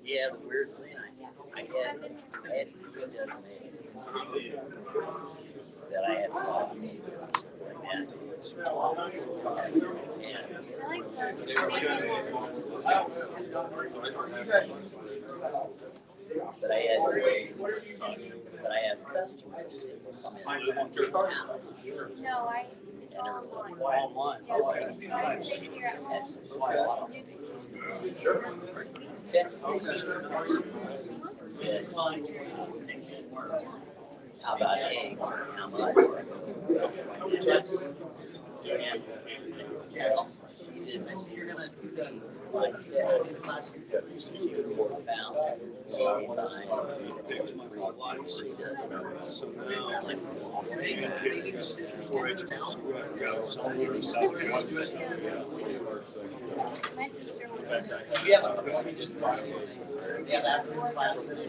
Yeah, the weird thing, I had two dozen eggs that I had bought like that. But I had customers. No, it's all online. Online. Yeah, I stay here at home. Text me. How about eggs? How much? Yeah. She did. I said, you're gonna feed like this. She was £4. She ain't buying free dozen. So now, like, My sister wants to. yeah, but we just yeah, that class is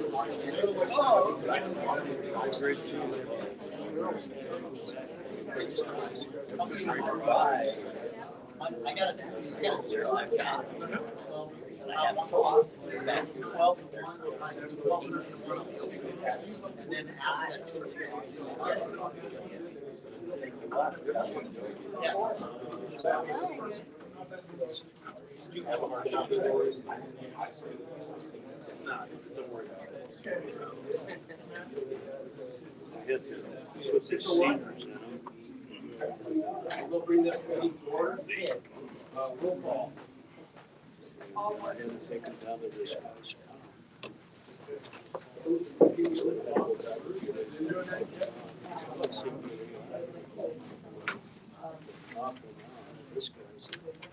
I got it. Zero. I've got it. And I have 12. Back to 12. There's 12. And then after We'll bring this meeting to order. Roll call. I didn't take it down to this guy's. This guy's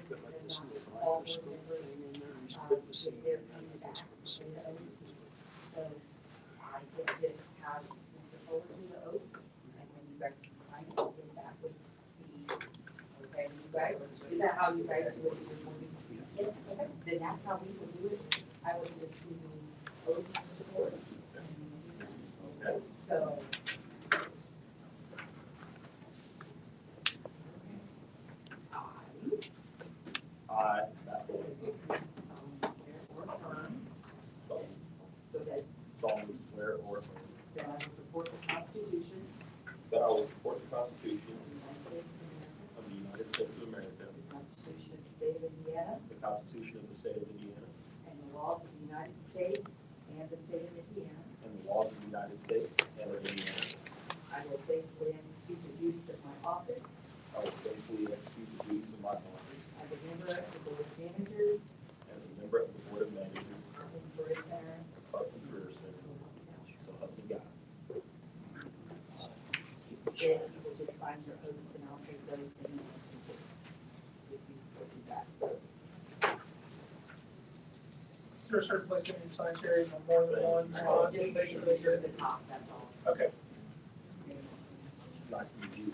got like this little microscope thing in there. He's putting the seed in. I did this have Mr. Fuller do the oath, and when you guys can sign it, then that would be, okay, you guys, is that how you guys do it? Yes, okay, then that's how we will do it. I will just do the oath of support. Okay, so. Aye. Go ahead. Solemnly swear or affirm That I will support the Constitution that I will support the Constitution of the United States of America, of the United States of America, the Constitution of the State of Indiana, the Constitution of the State of Indiana, and the laws of the United States and the State of Indiana. and the laws of the United States and of Indiana. I will faithfully execute the duties of my office I will faithfully execute the duties of my office as a member of the Board of Managers as a member of the Board of Managers of the Career Center. of Parkland Career Center. So help me God. If you will just sign your oaths and I'll take those and then I'll take it. If you still do that. Is there a certain place that you sign, Sherry, on more than one? Just make sure that you're at the top, that's all. Okay. It's nice to meet you.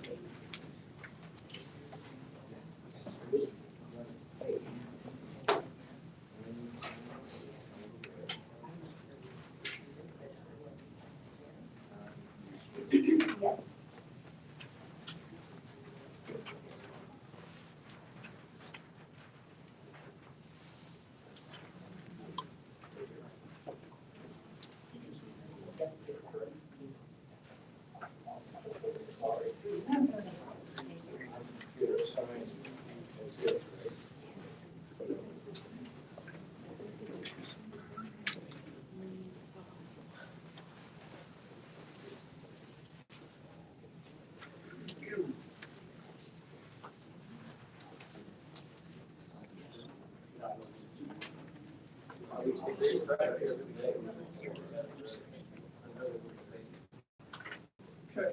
Okay.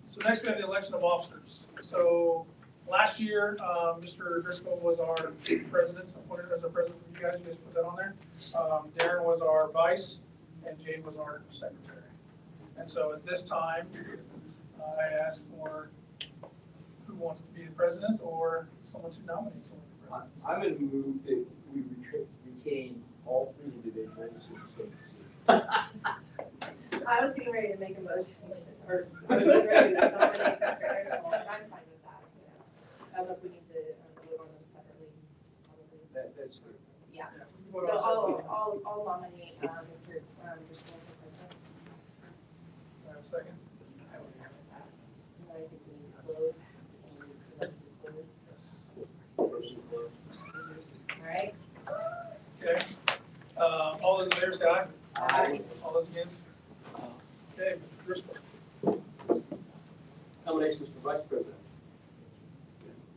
So next we have the election of officers. So last year, Mr. Driscoll was our president, appointed as our president for you guys. You guys put that on there. Darren was our vice, and Jade was our secretary. And so at this time, I ask for who wants to be the president or someone to nominate someone for president. I'm going to move that we retain all three individuals in the same position. I was getting ready to make a motion, or I was getting ready to nominate Mr. Driscoll, and I'm fine with that, you know. I don't know if we need to What So else? I'll nominate, Mr. Driscoll for president. Do I have a second? I will second that. And I think we need to close. So we need to close. Motion closed. All right? Okay. All those in favor say aye. Aye. All those against? Okay, Mr. Driscoll. Nominations for vice president.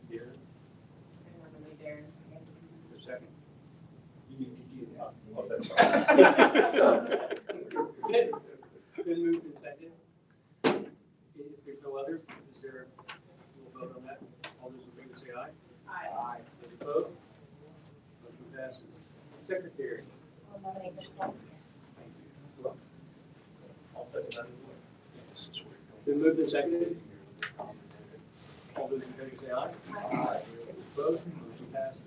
Here, And we're gonna leave there. for second. You need to do that. Oh, that's Okay. Been moved and seconded. If there's no others, is there, we'll vote on that. All those in favor say aye. Aye. Those opposed? Motion passes. Secretary. I'll nominate Nicole. Thank you. I'll second that. Been moved and seconded. All those in favor say aye. Aye. Opposed? Motion passes.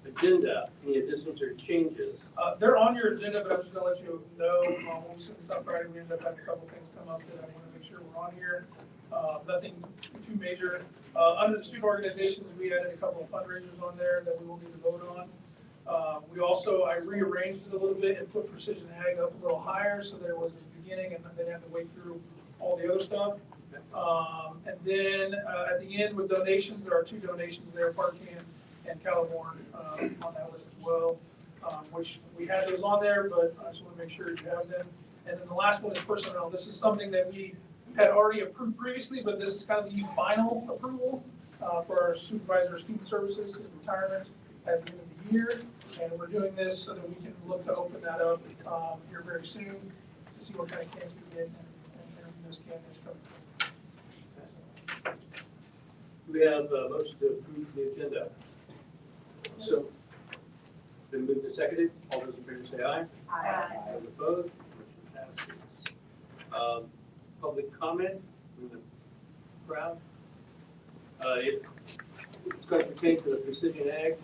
Agenda, any additions or changes? They're on your agenda, but I'm just gonna let you know, when we sent this up Friday, we ended up having a couple things come up that I wanna make sure we're on here. Nothing too major. Under the student organizations, we added a couple of fundraisers on there that we will need to vote on. We also, I rearranged it a little bit and put Precision Ag up a little higher, so there was the beginning and then have to wait through all the other stuff. And then, at the end with donations, there are two donations there, Parkan and Caliborn, on that list as well. Which we had those on there, but I just wanna make sure you have them. And then the last one is personnel. This is something that we had already approved previously, but this is kind of the final approval, for our supervisor of student services, his retirement at the end of the year. And we're doing this so that we can look to open that up, here very soon, to see what kind of candidates we get and interview those candidates from. We have a motion to approve the agenda. So, Been moved and seconded. All those in favor say aye. Aye. Those opposed? Motion passes. Public comment from the crowd. It's going to pertain to the Precision Ag.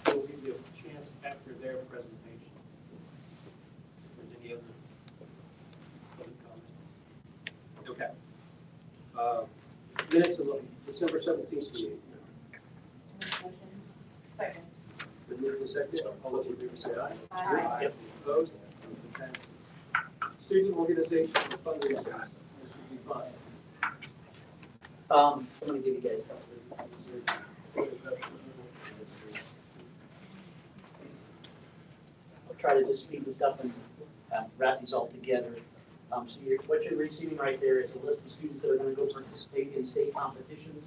We'll give you a chance after their presentation. If there's any other public comment. Okay. Minutes of the December 17th meeting. Motion. Second. Been moved and seconded. All those in favor say aye. Aye. Yep. Opposed? Motion passes. Student organization and fundraising. Mr. Dupont. I'm gonna give you guys a couple of. I'll try to just speed this up and wrap these all together. So what you're receiving right there is a list of students that are gonna go participate in state competitions.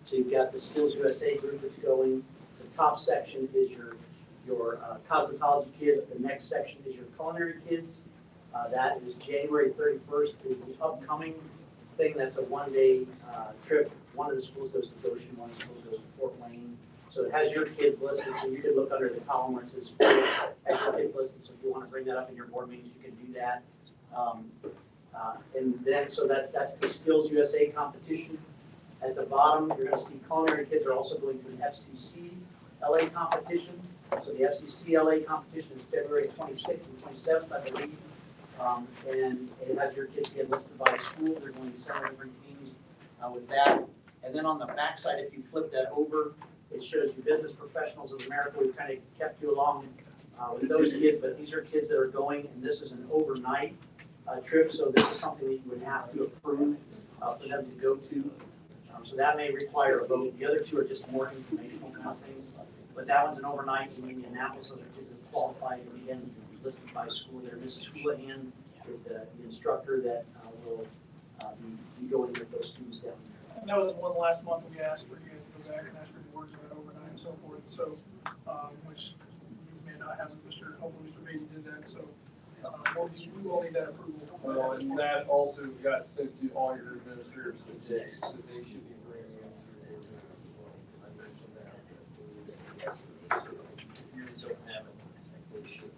So you've got the Skills USA group that's going. The top section is your cosmetology kids. The next section is your culinary kids. That is January 31st is the upcoming thing. That's a one-day trip. One of the schools goes to Goshen, one of the schools goes to Fort Wayne. So it has your kids listed, so you can look under the column where it says, has your kids listed, so if you want to bring that up in your board meetings, you can do that. And then, so that's the Skills USA competition. At the bottom, you're gonna see culinary kids are also going to an FCC LA competition. So the FCC LA competition is February 26th and 27th, I believe. And it has your kids get listed by school. They're going to several different teams with that. And then on the back side, if you flip that over, it shows you Business Professionals of America. We've kind of kept you along with those kids, but these are kids that are going, and this is an overnight trip, so this is something that you would have to approve for them to go to. So that may require a vote. The other two are just more informational kind of things. But that one's an overnight in Indianapolis, so they're kids that qualified, and again, listed by school there. Mrs. Houlihan is the instructor that will be going with those students down there. And that was one last month we asked for you to go back and ask for awards of that overnight and so forth, so, which you may not have, hopefully Mr. Beatty did that, so, we will need that approval. Well, and that also got sent to all your administrators today, so they should be bringing it to your board members as well. I mentioned that. You don't have it. They should.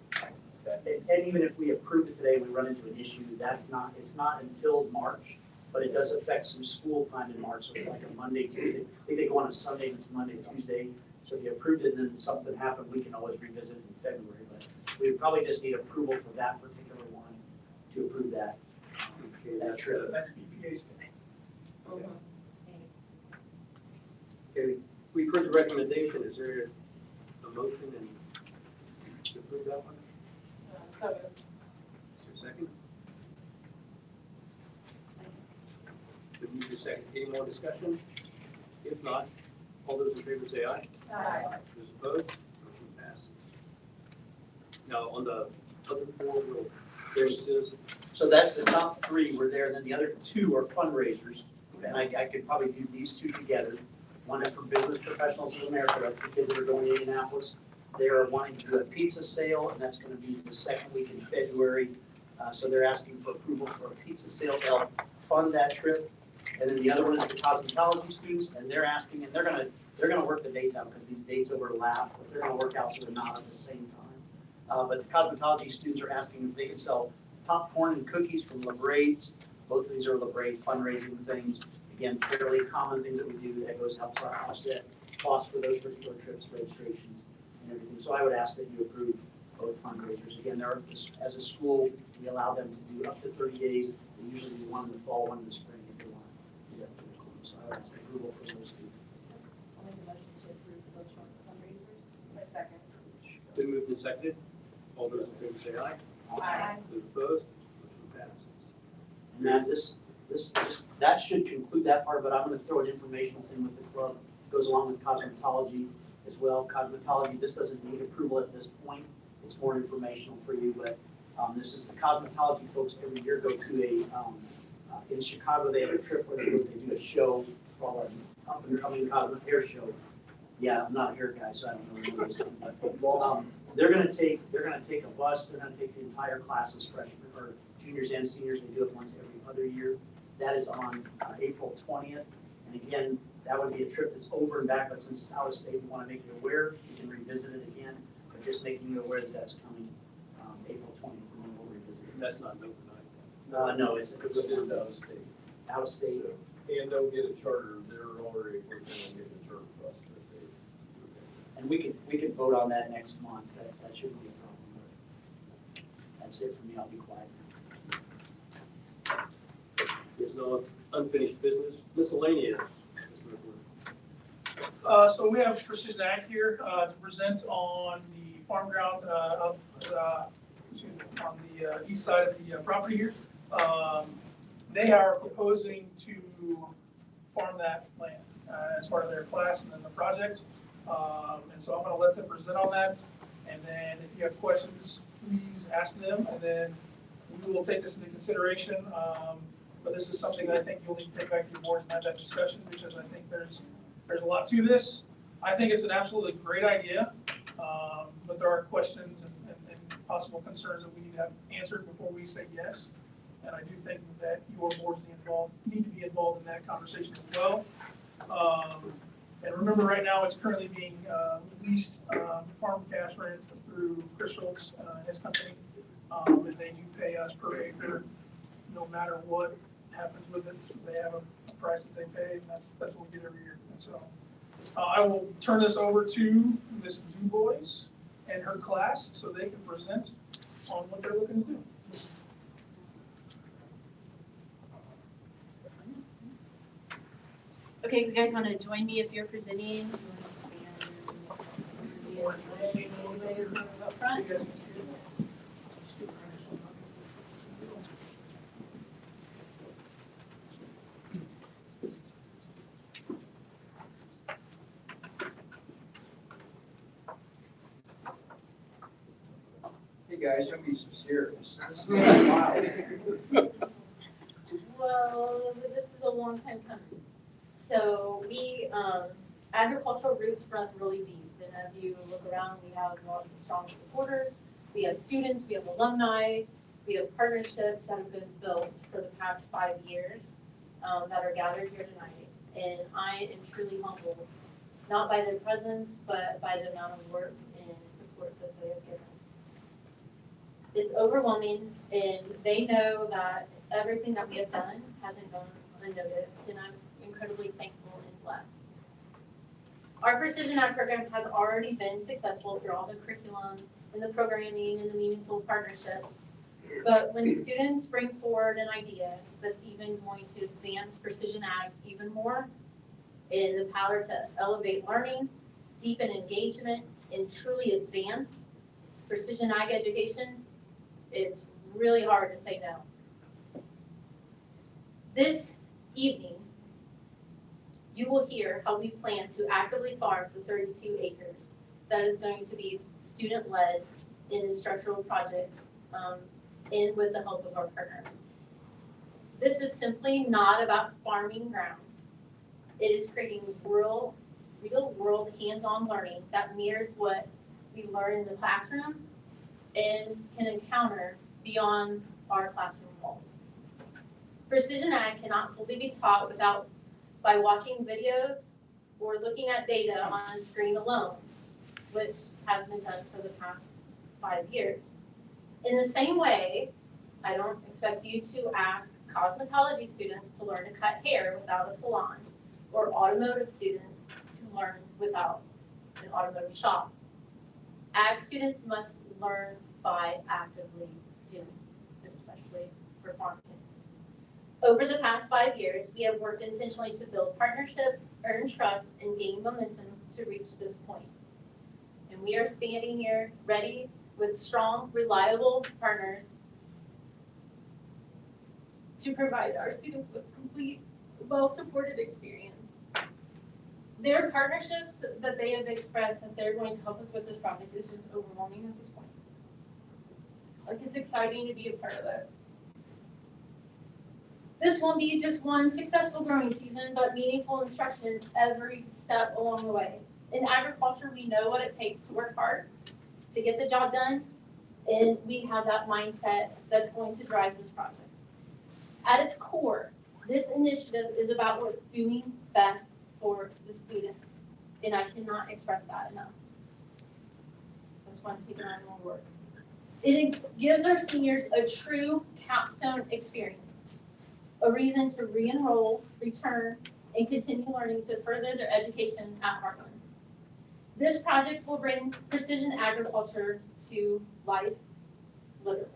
And even if we approve it today, we run into an issue, it's not until March, but it does affect some school time in March, so it's like a Monday, Tuesday. I think they go on a Sunday, and it's Monday, Tuesday. So if you approved it and then something happened, we can always revisit it in February. But we would probably just need approval for that particular one to approve that trip. That's BPA's day. Okay, we've heard the recommendation. Is there a motion and approve that one? Second. Is there a second? Been moved to second. Any more discussion? If not, all those in favor say aye. Aye. Those opposed, motion passes. Now, on the other four, There's, so that's the top three were there, and then the other two are fundraisers. And I could probably do these two together. One is for Business Professionals of America, that's the kids that are going to Indianapolis. They are wanting to do a pizza sale, and that's gonna be the second week in February. So they're asking for approval for a pizza sale to help fund that trip. And then the other one is the cosmetology students, and they're asking, and they're gonna work the dates out, because these dates overlap, but they're gonna work out so they're not at the same time. But the cosmetology students are asking if they can sell popcorn and cookies from LaBraid's. Both of these are LaBraid fundraising things. Again, fairly common things that we do that helps offset costs for those particular trips, registrations, and everything. So I would ask that you approve both fundraisers. Again, there, as a school, we allow them to do up to 30 days. We usually do one in the fall, one in the spring if they want to do that for the school. So I would ask approval for those two. I'll make a motion to approve those fundraisers. My second. been moved and seconded. All those in favor say aye. Aye. Those opposed, motion passes. And that that should conclude that part, but I'm gonna throw an informational thing with the club. Goes along with cosmetology as well. Cosmetology, this doesn't need approval at this point. It's more informational for you, but this is the cosmetology folks every year go to in Chicago, they have a trip where they do a show called an up and coming cosmet hair show. Yeah, I'm not a hair guy, so I don't know what it is. But, they're gonna take a bus, they're gonna take the entire classes, freshmen or juniors and seniors. They do it once every other year. That is on April 20th. And again, that would be a trip that's over and back, but since it's out of state, we want to make you aware. You can revisit it again, but just making you aware that that's coming April 20th, and then we'll revisit it. That's not an overnight. No, it's It's out of state. out of state. So, and they'll get a charter, they're already working on getting a charter bus that they. And we can vote on that next month. That shouldn't be a problem. But that's it for me. I'll be quiet now. There's no unfinished business. Miscellaneous. So we have Precision Ag here to present on the farm ground on the east side of the property here. They are proposing to farm that land as part of their class and then the project. And so I'm going to let them present on that. And then if you have questions, please ask them. And then we will take this into consideration. But this is something that I think you'll need to take back to your board and have that discussion, because I think there's a lot to this. I think it's an absolutely great idea, but there are questions and possible concerns that we need to have answered before we say yes. And I do think that your boards need to be involved in that conversation as well. And remember, right now, it's currently being leased farm cash rent through Chris Schultz and his company. And they do pay us per acre, no matter what happens with it. They have a price that they pay, and that's what we get every year. And so I will turn this over to Ms. DuBois and her class so they can present on what they're looking to do. Okay, if you guys want to join me if you're presenting. Up front. You guys can see it. Hey guys, don't be so serious. Well, this is a long time coming. So agricultural roots run really deep. And as you look around, we have a lot of strong supporters. We have students, we have alumni, we have partnerships that have been built for the past 5 years that are gathered here tonight. And I am truly humbled, not by their presence, but by the amount of work and support that they have given. It's overwhelming, and they know that everything that we have done hasn't gone unnoticed, and I'm incredibly thankful and blessed. Our Precision Ag program has already been successful through all the curriculum and the programming and the meaningful partnerships. But when students bring forward an idea that's even going to advance Precision Ag even more, in the power to elevate learning, deepen engagement, and truly advance precision ag education, it's really hard to say no. This evening, you will hear how we plan to actively farm the 32 acres that is going to be student-led in a structural project, and with the help of our partners. This is simply not about farming ground. It is creating real world hands-on learning that mirrors what we learn in the classroom and can encounter beyond our classroom walls. Precision ag cannot fully be taught by watching videos or looking at data on a screen alone, which has been done for the past 5 years. In the same way, I don't expect you to ask cosmetology students to learn to cut hair without a salon, or automotive students to learn without an automotive shop. Ag students must learn by actively doing, especially for farm kids. Over the past 5 years, we have worked intentionally to build partnerships, earn trust, and gain momentum to reach this point. And we are standing here ready with strong, reliable partners to provide our students with complete, well-supported experience. Their partnerships that they have expressed that they're going to help us with this project is just overwhelming at this point. Like, it's exciting to be a part of this. This won't be just one successful growing season, but meaningful instruction every step along the way. In agriculture, we know what it takes to work hard, to get the job done, and we have that mindset that's going to drive this project. At its core, this initiative is about what's doing best for the students, and I cannot express that enough. That's why I'm taking on more work. It gives our seniors a true capstone experience, a reason to re-enroll, return, and continue learning to further their education at Heartland. This project will bring precision agriculture to life, literally.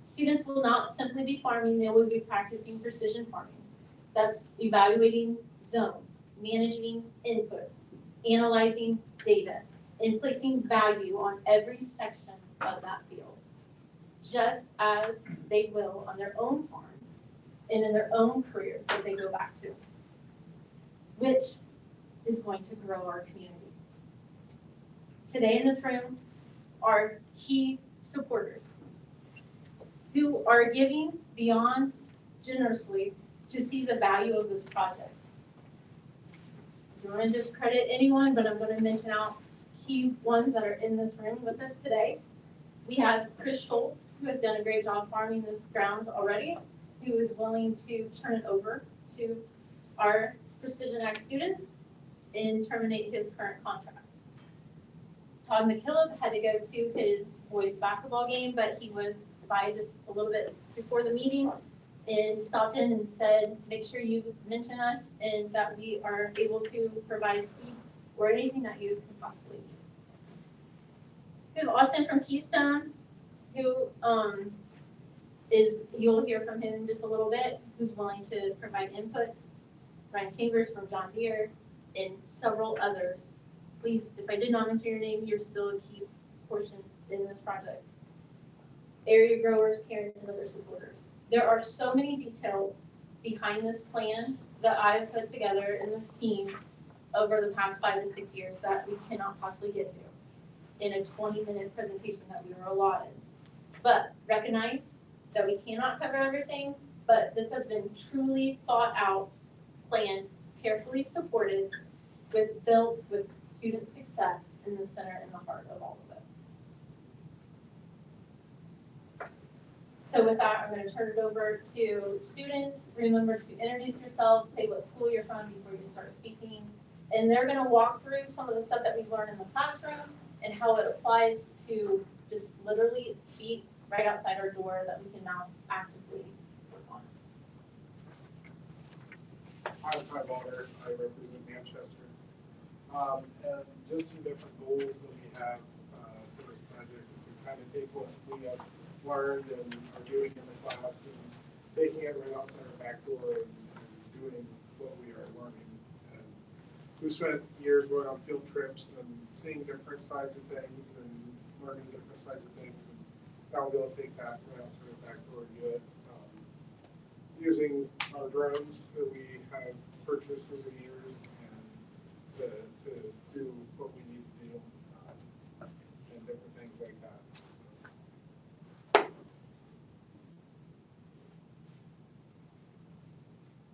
Students will not simply be farming, they will be practicing precision farming. That's evaluating zones, managing inputs, analyzing data, and placing value on every section of that field, just as they will on their own farms and in their own careers that they go back to, which is going to grow our community. Today in this room are key supporters who are giving beyond generously to see the value of this project. I don't want to discredit anyone, but I'm going to mention out key ones that are in this room with us today. We have Chris Schultz, who has done a great job farming this ground already, who is willing to turn it over to our Precision Ag students and terminate his current contract. Todd McKillop had to go to his boys basketball game, but he was by just a little bit before the meeting and stopped in and said, make sure you mention us and that we are able to provide seed or anything that you can possibly need. We have Austin from Keystone, who you'll hear from him in just a little bit, who's willing to provide inputs. Ryan Chambers from John Deere, and several others. Please, if I did not mention your name, you're still a key portion in this project. Area growers, parents, and other supporters. There are so many details behind this plan that I've put together in the team over the past 5 to 6 years that we cannot possibly get to in a 20-minute presentation that we were allotted. But recognize that we cannot cover everything, but this has been truly thought out, planned, carefully supported, built with student success in the center and the heart of all of it. So with that, I'm going to turn it over to students. Remember to introduce yourselves, say what school you're from before you start speaking. And they're going to walk through some of the stuff that we've learned in the classroom and how it applies to just literally feet right outside our door that we can now actively work on. I'm Ty Balder, I represent Manchester. And just some different goals that we have for this project is to kind of take what we have learned and are doing in the class and taking it right outside our back door and doing what we are learning. And we spent years going on field trips and seeing different sides of things and learning different types of things. And now we'll be able to take that and transfer it back to where we do it. Using our drones that we have purchased over the years and to do what we need to do and different things like that.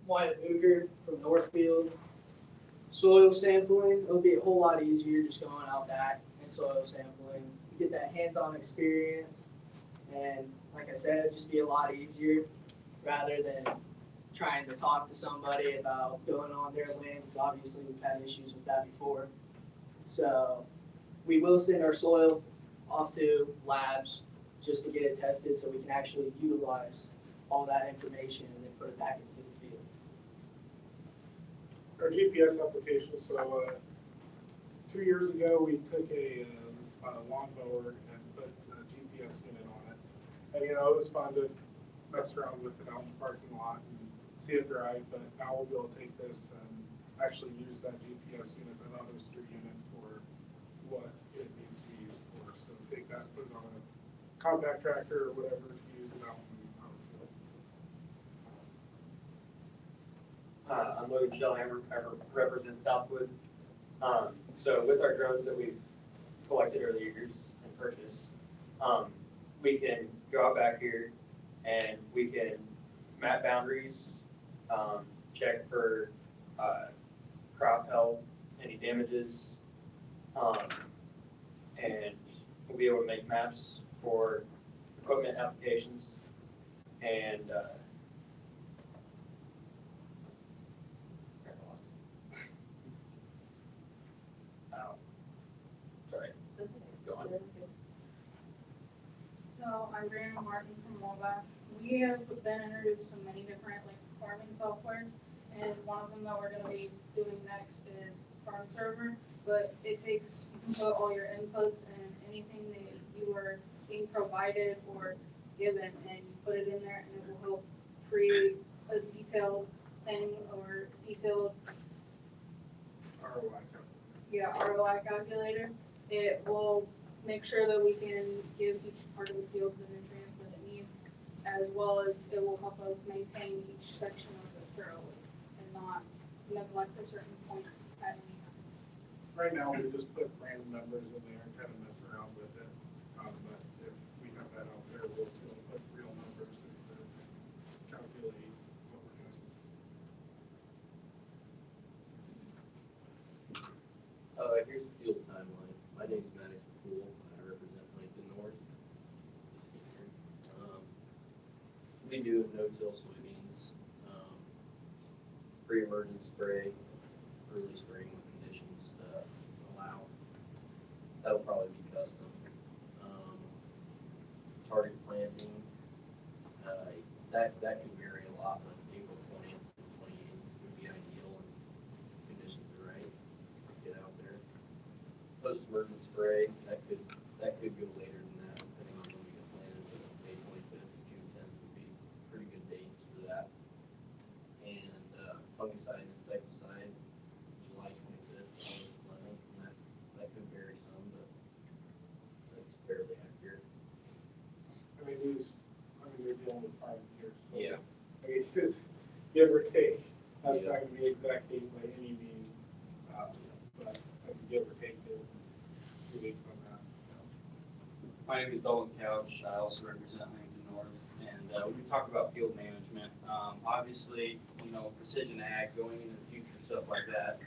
Wyatt Booger from Northfield. Soil sampling, it'll be a whole lot easier just going out back and soil sampling. You get that hands-on experience, and like I said, it'd just be a lot easier rather than trying to talk to somebody about going on their land, because obviously we've had issues with that before. So we will send our soil off to labs just to get it tested so we can actually utilize all that information and then put it back into the field. Our GPS application, so 2 years ago, we took a lawnmower and put a GPS unit on it. And, you know, it was fun to mess around with it out in the parking lot and see it drive, but now we'll be able to take this and actually use that GPS unit, another hoster unit, for what it needs to be used for. So take that, put it on a compact tractor or whatever to use it out in the field. I'm Logan Shellhammer, I represent Southwood. So with our drones that we've collected over the years and purchased, we can go out back here and we can map boundaries, check for crop health, any damages, and we'll be able to make maps for equipment applications and sorry, go on. So I'm Brandon Martin from Wabash. We have been introduced to many different farming software, and one of them that we're going to be doing next is Farm Server. But it takes, you can put all your inputs and anything that you are being provided or given, and you put it in there, and it will help create a detailed thing or detailed ROI calculator. It will make sure that we can give each part of the field the nutrients that it needs, as well as it will help us maintain each section of it thoroughly and not neglect a certain point at any time. Right now, we just put random numbers in there and kind of mess around with it. But if we have that out there, we'll still put real numbers and calculate what we're doing. Here's the field timeline. My name is Maddox McCool. I represent Lincoln North. We do no-till soybeans, pre-emergent spray, early spraying when conditions allow. That'll probably be custom. Target planting, that could vary a lot, but April 20th and 28th would be ideal and conditions are right. Get out there. Post-emergent spray, that could go later than that, depending on when we get planted, but May 25th to June 10th would be pretty good dates for that. And fungicide and insecticide, July 25th, August 11th, and that could vary some, but that's fairly accurate. We're dealing with farm here. So Yeah. Give or take, that's Yeah. not gonna be exact date by any means, but give or take 2 weeks on that. My name is Dalton Couch. I also represent Lincoln North, and we talk about field management. Obviously, precision ag, going into the future, stuff like that.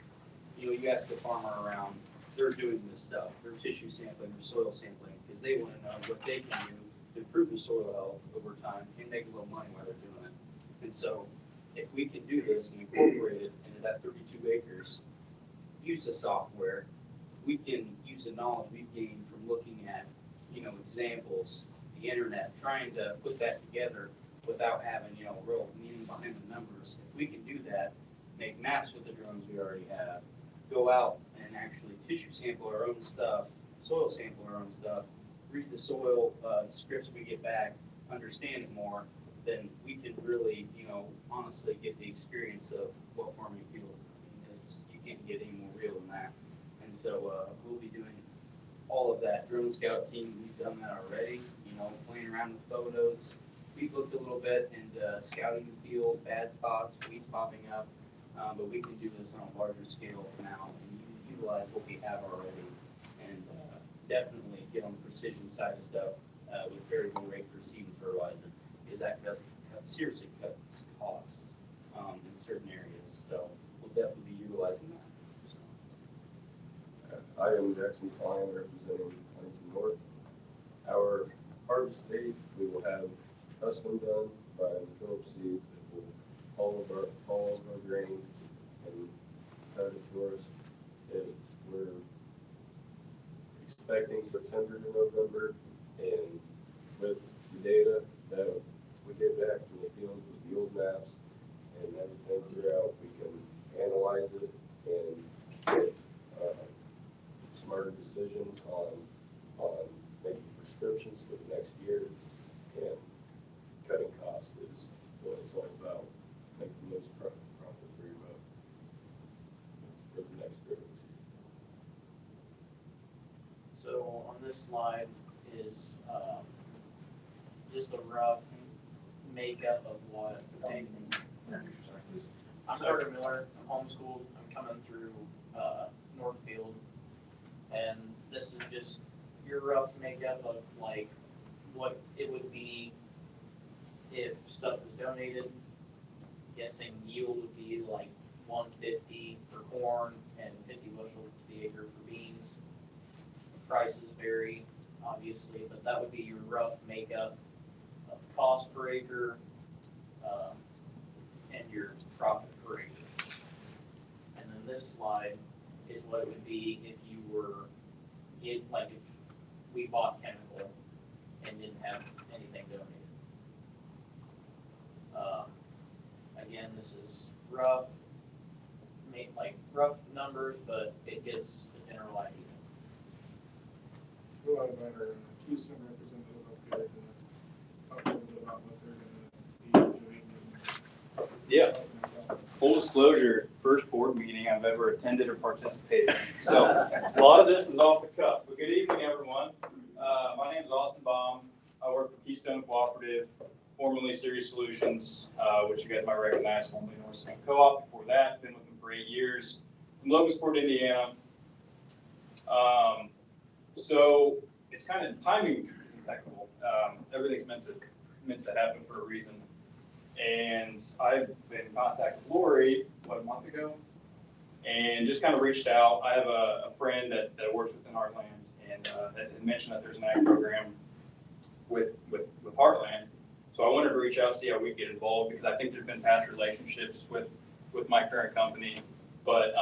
You ask a farmer around, they're doing this stuff. They're tissue sampling, they're soil sampling, because they want to know what they can do to improve the soil health over time and make a little money while they're doing it. And so, if we can do this and incorporate it into that 32 acres, use the software, we can use the knowledge we've gained from looking at, examples, the internet, trying to put that together without having, real meaning behind the numbers. If we can do that, make maps with the drones we already have, go out and actually tissue sample our own stuff, soil sample our own stuff, read the soil scripts we get back, understand it more, then we can really, honestly get the experience of what farming field. You can't get any more real than that. And so we'll be doing all of that. Drone scout team, we've done that already, you know, playing around with photos. We've looked a little bit into scouting the field, bad spots, weeds popping up, but we can do this on a larger scale now and utilize what we have already and definitely get on the precision side of stuff with variable rate for seed and fertilizer, because that does seriously cuts costs in certain areas. So we'll definitely be utilizing that. I am Jackson Klein, representing Huntington North. Our harvest date, we will have custom done by the Phillips Seeds that will all of our grain and cut it for us. And we're expecting September to November, and with the data that we get back from the field with the old maps and everything throughout, we can analyze it and get smarter decisions on making prescriptions for the next year, and cutting costs is what it's all about. Make the most profit for the next growing season. So on this slide is just a rough makeup of what. I'm Carter Miller. I'm homeschooled. I'm coming through Northfield, and this is just your rough makeup of like what it would be if stuff was donated. Guessing yield would be like 150 for corn and 50 bushels to the acre for beans. Prices vary, obviously, but that would be your rough makeup of cost per acre and your profit per acre. And then this slide is what it would be if you were, if we bought chemical and didn't have anything donated. Again, this is rough, rough numbers, but it gives a general idea. We'll have our Keystone representative up here to talk a little bit about what they're going to be doing. Yeah. Full disclosure, first board meeting I've ever attended or participated in. So a lot of this is off the cuff. But good evening, everyone. My name is Austin Baum. I work for Keystone Cooperative, formerly Series Solutions, which you guys might recognize, formerly Northstone Co-op. Before that, been with them for 8 years. From Logansport, Indiana. So it's kind of timing is impeccable. Everything's meant to happen for a reason. And I've been in contact with Lori, a month ago, and just kind of reached out. I have a friend that works within Heartland, and that mentioned that there's an ag program with Heartland. So I wanted to reach out, see how we could get involved, because I think there's been past relationships with my current company, but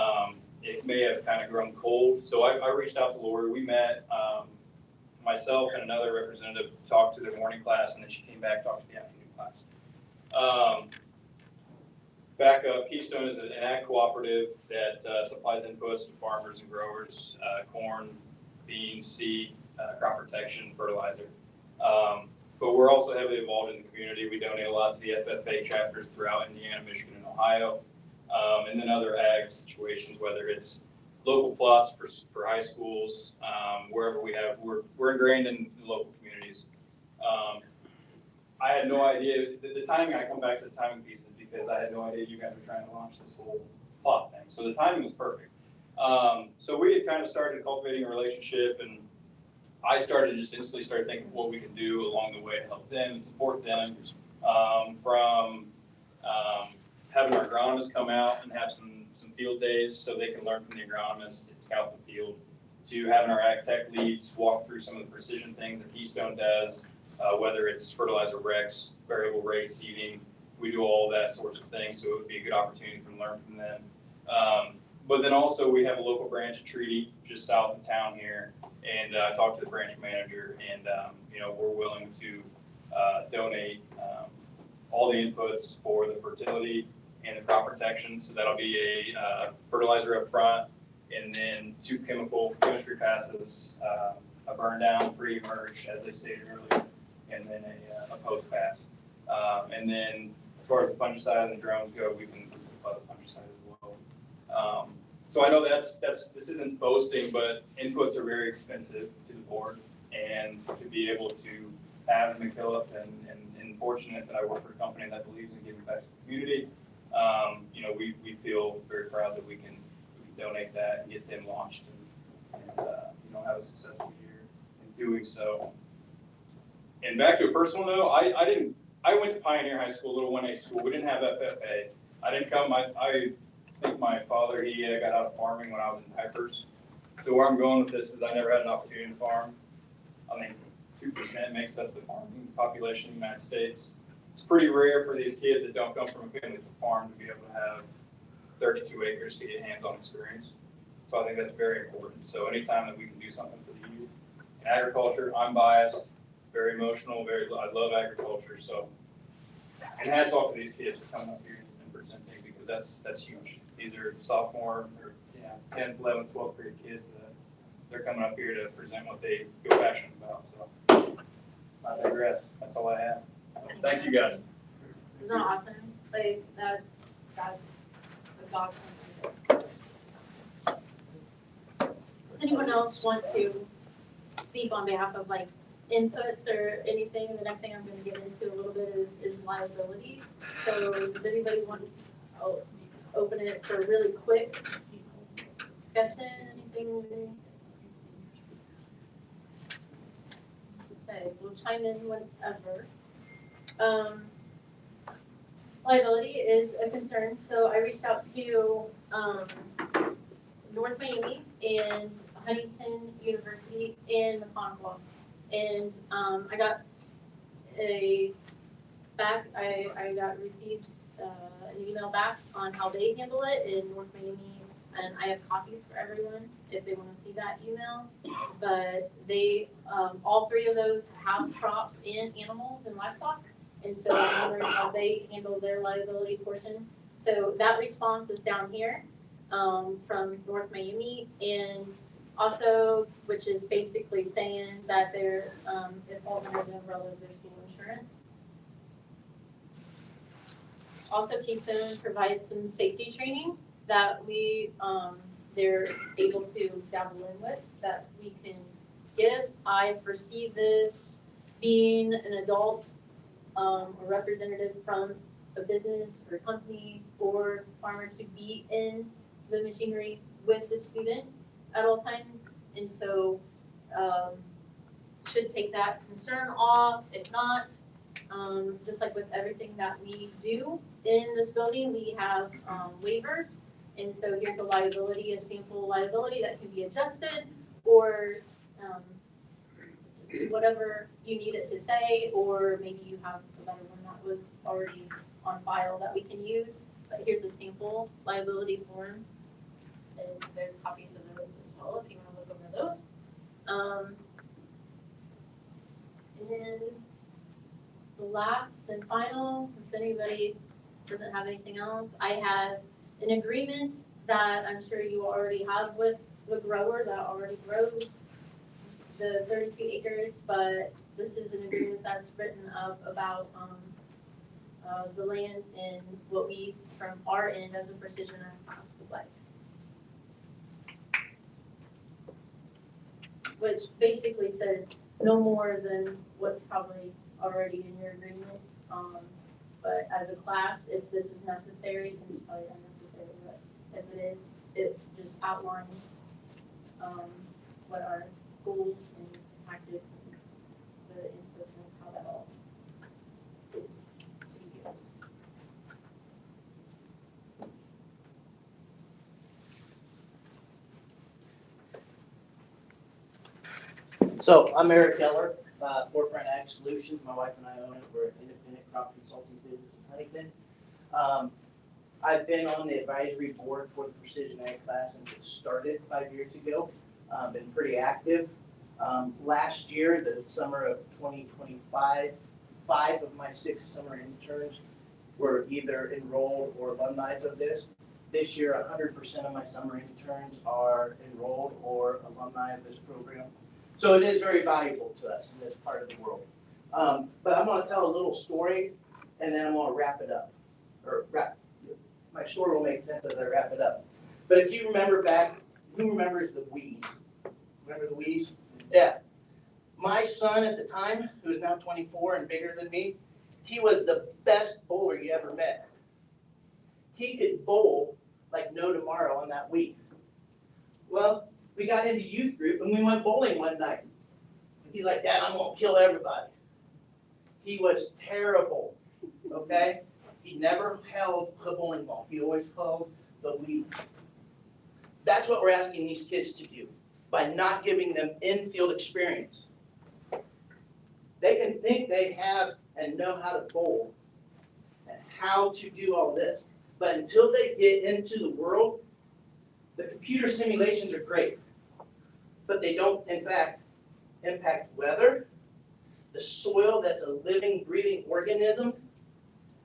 it may have kind of grown cold. So I reached out to Lori. We met, myself and another representative talked to the morning class, and then she came back, talked to the afternoon class. Back up, Keystone is an ag cooperative that supplies inputs to farmers and growers, corn, beans, seed, crop protection, fertilizer. But we're also heavily involved in the community. We donate a lot to the FFA chapters throughout Indiana, Michigan, and Ohio, and then other ag situations, whether it's local plots for high schools, wherever we have, we're ingrained in local communities. I had no idea, the timing, I come back to the timing pieces because I had no idea you guys were trying to launch this whole plot thing. So the timing was perfect. So we had kind of started cultivating a relationship, and I instantly started thinking what we can do along the way to help them and support them, from having our agronomists come out and have some field days so they can learn from the agronomists and scout the field, to having our ag tech leads walk through some of the precision things that Keystone does, whether it's fertilizer recs, variable rate seeding. We do all that sorts of things, so it would be a good opportunity to learn from them. But then also we have a local branch at Treaty just south of town here, and I talked to the branch manager, and we're willing to donate all the inputs for the fertility and the crop protection. So that'll be a fertilizer up front, and then 2 chemistry passes, a burn down, pre-emerge, as they stated earlier, and then a post pass. And then as far as the fungicide and the drones go, we can supply the fungicide as well. So I know this isn't boasting, but inputs are very expensive to the board, and to be able to have McKillop and fortunate that I work for a company that believes in giving back to the community. You know, we feel very proud that we can donate that and get them launched and you know, have a successful year in doing so. And back to a personal note, I went to Pioneer High School, little 1A school. We didn't have FFA. I didn't come, I think my father, he got out of farming when I was in diapers. So where I'm going with this is I never had an opportunity to farm. I mean, 2% makes up the farming population in the United States. It's pretty rare for these kids that don't come from a family to farm to be able to have 32 acres to get hands-on experience. So I think that's very important. So anytime that we can do something for the youth in agriculture, I'm biased, very emotional, I love agriculture. So, and hats off to these kids for coming up here and presenting, because that's huge. These are sophomore or 10th, 11th, 12th grade kids that they're coming up here to present what they feel passionate about. So I digress. That's all I have. Thank you guys. Isn't that awesome? Like that's a godsend. Does anyone else want to speak on behalf of like inputs or anything? The next thing I'm gonna get into a little bit is liability. So does anybody want, I'll open it for a really quick discussion, anything to say? We'll chime in whenever. Liability is a concern, so I reached out to North Miami and Huntington University and McConaughey. And I got received an email back on how they handle it in North Miami, and I have copies for everyone if they want to see that email. But they, all three of those have crops and animals and livestock, and so I'm wondering how they handle their liability portion. So that response is down here from North Miami, and also, which is basically saying that they're, it falls under the umbrella of their school insurance. Also, Keystone provides some safety training that they're able to dabble in with, that we can give. I foresee this being an adult or representative from a business or company or farmer to be in the machinery with the student at all times, and so should take that concern off. If not, just like with everything that we do in this building, we have waivers, and so here's a liability, a sample liability that can be adjusted or to whatever you need it to say, or maybe you have a better one that was already on file that we can use. But here's a sample liability form, and there's copies of those as well if you want to look over those. And the last and final, if anybody doesn't have anything else, I have an agreement that I'm sure you already have with the grower that already grows the 32 acres, but this is an agreement that's written up about the land and what we, from our end as a Precision Ag class, would like. Which basically says no more than what's probably already in your agreement. But as a class, if this is necessary, and it's probably unnecessary, but if it is, it just outlines what our goals and tactics and the inputs and how that all is to be used. So I'm Eric Keller, Forefront Ag Solutions. My wife and I own it. We're an independent crop consulting business in Huntington. I've been on the advisory board for the Precision Ag class since it started 5 years ago. Been pretty active. Last year, the summer of 2025, 5 of my 6 summer interns were either enrolled or alumni of this. This year, 100% of my summer interns are enrolled or alumni of this program. So it is very valuable to us in this part of the world. But I'm going to tell a little story, and then I'm going to wrap it up. My story will make sense as I wrap it up. But if you remember back, who remembers the Wii's? Remember the Wii's? Yeah. My son at the time, who is now 24 and bigger than me, he was the best bowler you ever met. He could bowl like no tomorrow on that Wii. Well, we got into youth group and we went bowling one night. He's like, Dad, I'm gonna kill everybody. He was terrible, okay? He never held the bowling ball. He always held the Wii. That's what we're asking these kids to do by not giving them in-field experience. They can think they have and know how to bowl and how to do all this. But until they get into the world, the computer simulations are great. But they don't, in fact, impact weather, the soil that's a living, breathing organism,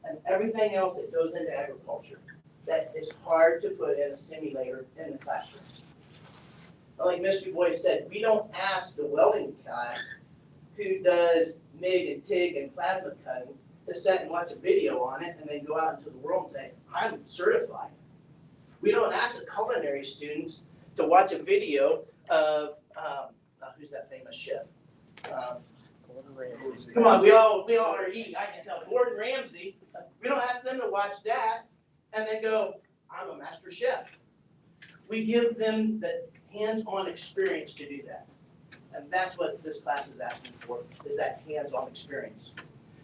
and everything else that goes into agriculture that is hard to put in a simulator in the classroom. Like Mr. Boyd said, we don't ask the welding class who does MIG and TIG and plasma cutting to sit and watch a video on it and then go out into the world and say, I'm certified. We don't ask the culinary students to watch a video of, who's that famous chef? Come on, we all are eating, I can tell, Gordon Ramsay. We don't ask them to watch that and then go, I'm a master chef. We give them the hands-on experience to do that. And that's what this class is asking for, is that hands-on experience.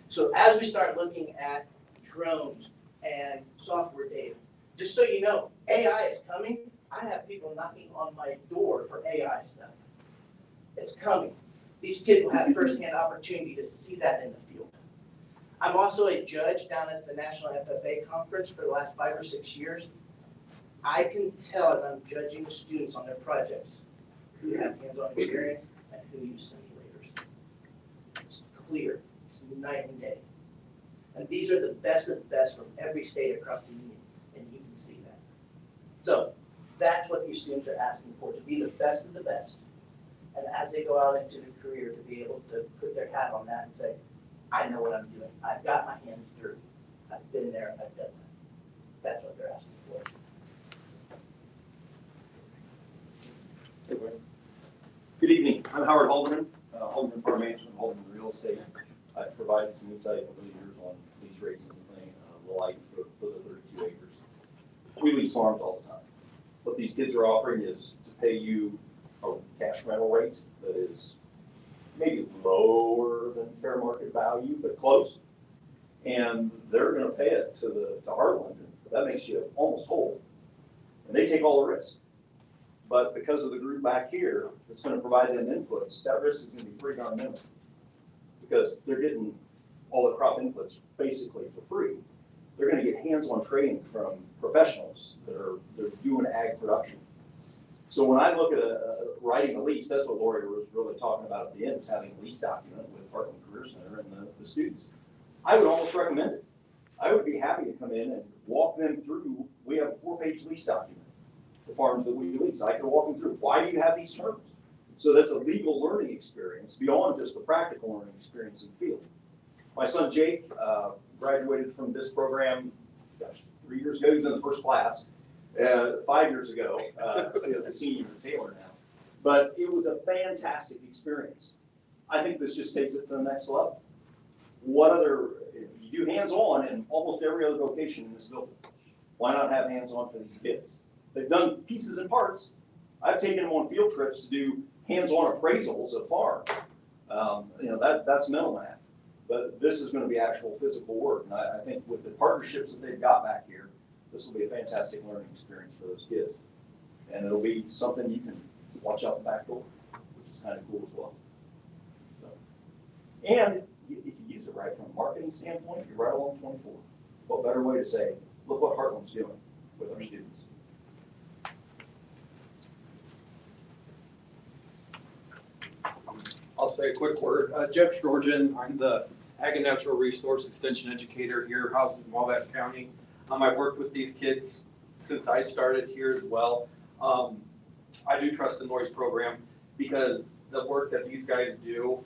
So as we start looking at drones and software data, just so you know, AI is coming. I have people knocking on my door for AI stuff. It's coming. These kids will have firsthand opportunity to see that in the field. I'm also a judge down at the National FFA conference for the last 5 or 6 years. I can tell as I'm judging the students on their projects who have hands-on experience and who use simulators. It's clear. It's night and day. And these are the best of the best from every state across the union, and you can see that. So that's what these students are asking for, to be the best of the best. And as they go out into the career, to be able to put their hat on that and say, I know what I'm doing. I've got my hands dirty. I've been there. I've done that. That's what they're asking for. Good evening. I'm Howard Haldeman, Haldeman Farm Management, Haldeman Real Estate. I've provided some insight over the years on lease rates and everything, the like for the 32 acres. We lease farms all the time. What these kids are offering is to pay you a cash rental rate that is maybe lower than fair market value, but close. And they're going to pay it to Heartland. That makes you almost whole. And they take all the risk. But because of the group back here that's going to provide them inputs, that risk is going to be pretty darn minimal. Because they're getting all the crop inputs basically for free. They're going to get hands-on training from professionals that are doing ag production. So when I look at writing a lease, that's what Lori was really talking about at the end, is having a lease document with Heartland Career Center and the students. I would almost recommend it. I would be happy to come in and walk them through. We have a 4-page lease document. The farms that we lease, I can walk them through. Why do you have these terms? So that's a legal learning experience beyond just the practical learning experience in the field. My son Jake graduated from this program, 3 years ago. He was in the first class. 5 years ago, he was a senior at Taylor now. But it was a fantastic experience. I think this just takes it to the next level. What other, you do hands-on in almost every other vocation in this building. Why not have hands-on for these kids? They've done pieces and parts. I've taken them on field trips to do hands-on appraisals of farms. That's mental math. But this is going to be actual physical work. And I think with the partnerships that they've got back here, this will be a fantastic learning experience for those kids. And it'll be something you can watch out the back door, which is kind of cool as well. So, and if you use it right from a marketing standpoint, you're right along 24. What better way to say, look what Heartland's doing with our students. I'll say a quick word. Jeff Georgian, I'm the Ag and Natural Resource Extension Educator here, housed in Wabash County. I've worked with these kids since I started here as well. I do trust the Noise program because the work that these guys do,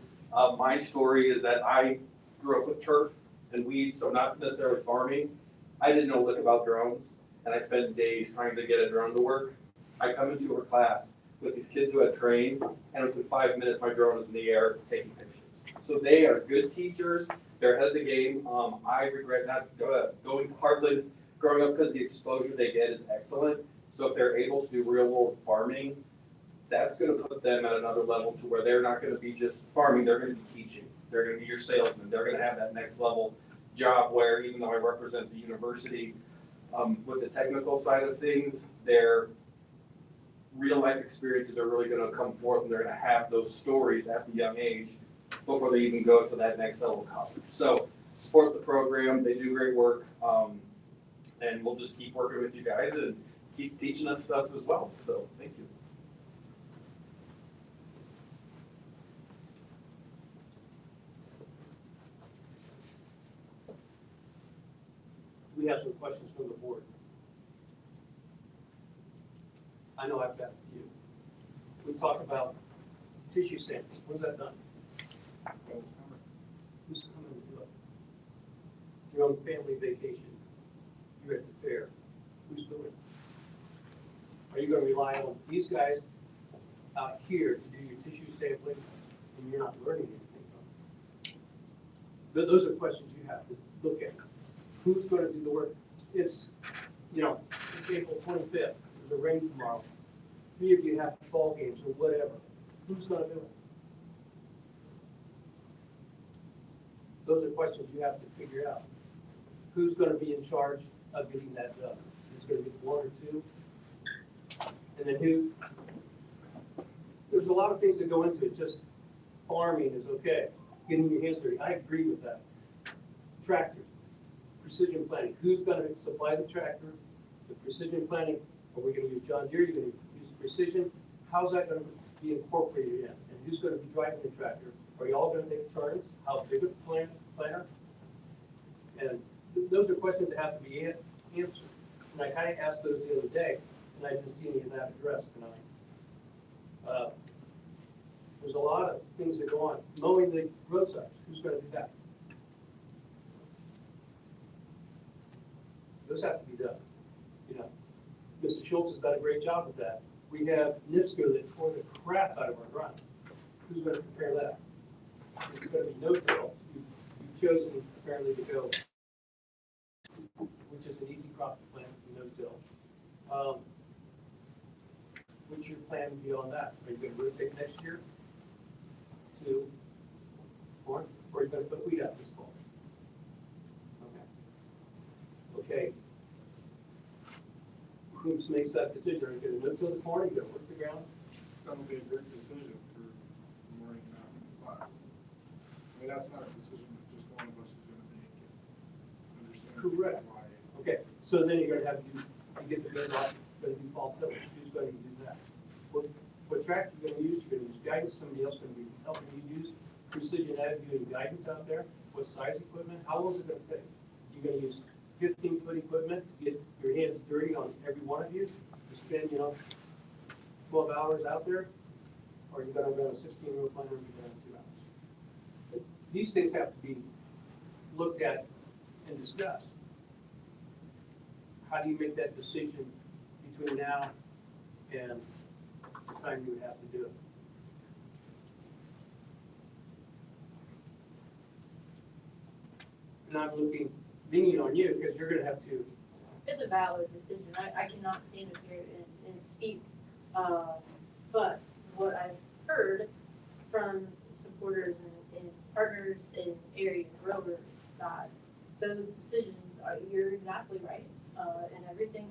my story is that I grew up with turf and weeds, so not necessarily farming. I didn't know a lick about drones. and I spend days trying to get a drone to work. I come into her class with these kids who had trained, and within 5 minutes, my drone is in the air taking pictures. So they are good teachers, they're ahead of the game. I regret not going to Heartland growing up because the exposure they get is excellent. So if they're able to do real world farming, that's gonna put them at another level to where they're not gonna be just farming, they're gonna be teaching. They're gonna be your salesman, they're gonna have that next level job where even though I represent the university, with the technical side of things, their real life experiences are really gonna come forth and they're gonna have those stories at the young age before they even go to that next level of college. So support the program, they do great work, and we'll just keep working with you guys and keep teaching us stuff as well, so thank you. We have some questions from the board. I know I've got a few. We talked about tissue samples. When's that done? Who's coming to do it? You're on family vacation. You're at the fair. Who's doing it? Are you gonna rely on these guys out here to do your tissue sampling and you're not learning anything from it? Those are questions you have to look at. Who's gonna do the work? It's, it's April 25th, there's a rain tomorrow. 3 of you have ball games or whatever. Who's gonna do it? Those are questions you have to figure out. Who's gonna be in charge of getting that done? Is it gonna be 1 or 2? And then there's a lot of things that go into it, just farming is okay, getting your hands dirty, I agree with that. Tractors, precision planting, who's gonna supply the tractor, the precision planting, are we gonna use John Deere, you're gonna use precision, how's that gonna be incorporated in, and who's gonna be driving the tractor? Are you all gonna take turns, how big of a planter? And those are questions that have to be answered, and I kinda asked those the other day, and I didn't see any of that addressed tonight. There's a lot of things that go on. Mowing the roadsides, who's gonna do that? Those have to be done. Mr. Schultz has done a great job with that. We have NIPSCO that tore the crap out of our ground. Who's gonna prepare that? It's gonna be no-till. You've chosen apparently to go, which is an easy crop to plant, no-till. What's your plan beyond that? Are you gonna rotate next year to corn, or are you gonna put wheat out this fall? Okay. Who makes that decision? Are you gonna no-till the corn, are you gonna work the ground? That would be a great decision for Maureen and I in the class. I mean, that's not a decision that just one of us is gonna make. Understand Correct. why. Okay, so then you're gonna have you get the good off, gonna do fall tillage, who's gonna do that? What tractor you're gonna use, you're gonna use guidance, somebody else gonna be helping you use precision ag doing guidance out there, what size equipment, how long is it gonna take? You're gonna use 15-foot equipment to get your hands dirty on every one of you, to spend, 12 hours out there, or you're gonna run a 16-row planter and be done in 2 hours. But these things have to be looked at and discussed. How do you make that decision between now and the time you would have to do it? And I'm leaning on you because you're gonna have to. It's a valid decision. I cannot stand up here and speak. But what I've heard from supporters and partners in area growers, that those decisions you're exactly right. And everything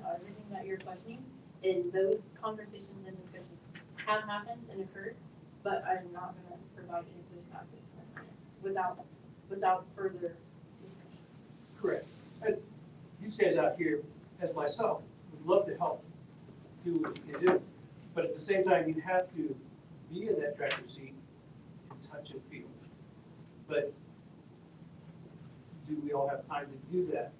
that you're questioning, and those conversations and discussions have happened and occurred, but I'm not gonna provide answers at this point without further discussion. Correct. And these guys out here, as myself, would love to help do what you can do. But at the same time, you have to be in that tractor seat and touch and feel. But do we all have time to do that?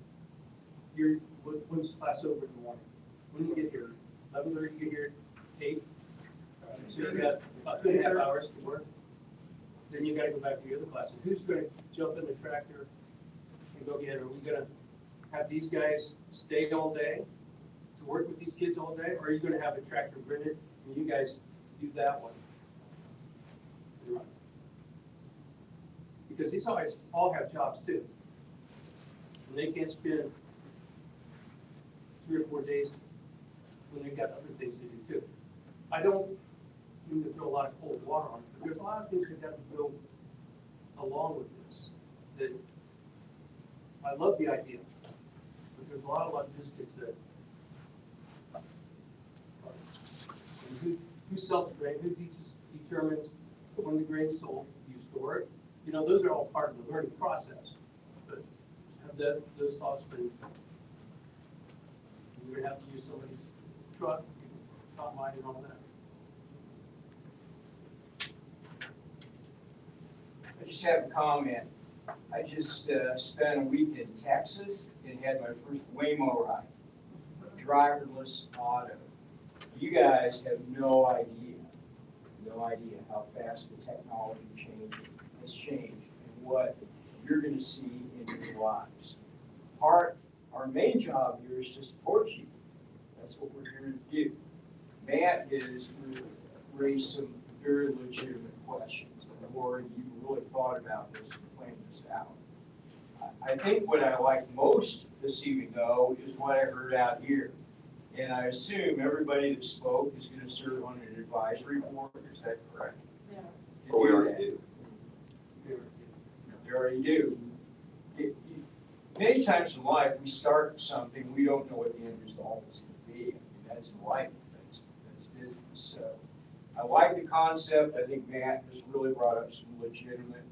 When's class over in the morning? When do you get here? 11:30, you get here at 8? So you got about 2.5 hours to work. Then you gotta go back to your other classes. Who's gonna jump in the tractor and go get it? Are we gonna have these guys stay all day to work with these kids all day, or are you gonna have a tractor rented and you guys do that one? Because these guys all have jobs too. And they can't spend 3 or 4 days when they've got other things to do too. I don't mean to throw a lot of cold water on it, but there's a lot of things that got to go along with this. That I love the idea, but there's a lot of logistics that. And who sells the grain? Who determines when the grain's sold? Do you store it? You know, those are all part of the learning process. But have those thoughts been? You're gonna have to use somebody's truck, combine and all that. I just have a comment. I just spent a week in Texas and had my first Waymo ride, driverless auto. You guys have no idea how fast the technology has changed and what you're going to see in your lives. Our main job here is to support you. That's what we're here to do. Matt is going to raise some very legitimate questions. Or you really thought about this and planned this out. I think what I like most this evening, though, is what I heard out here. And I assume everybody that spoke is going to serve on an advisory board. Is that correct? Yeah. Or we already do. They already do. Many times in life, we start something, we don't know what the end result is going to be. I mean, that's life, that's business. So I like the concept. I think Matt has really brought up some legitimate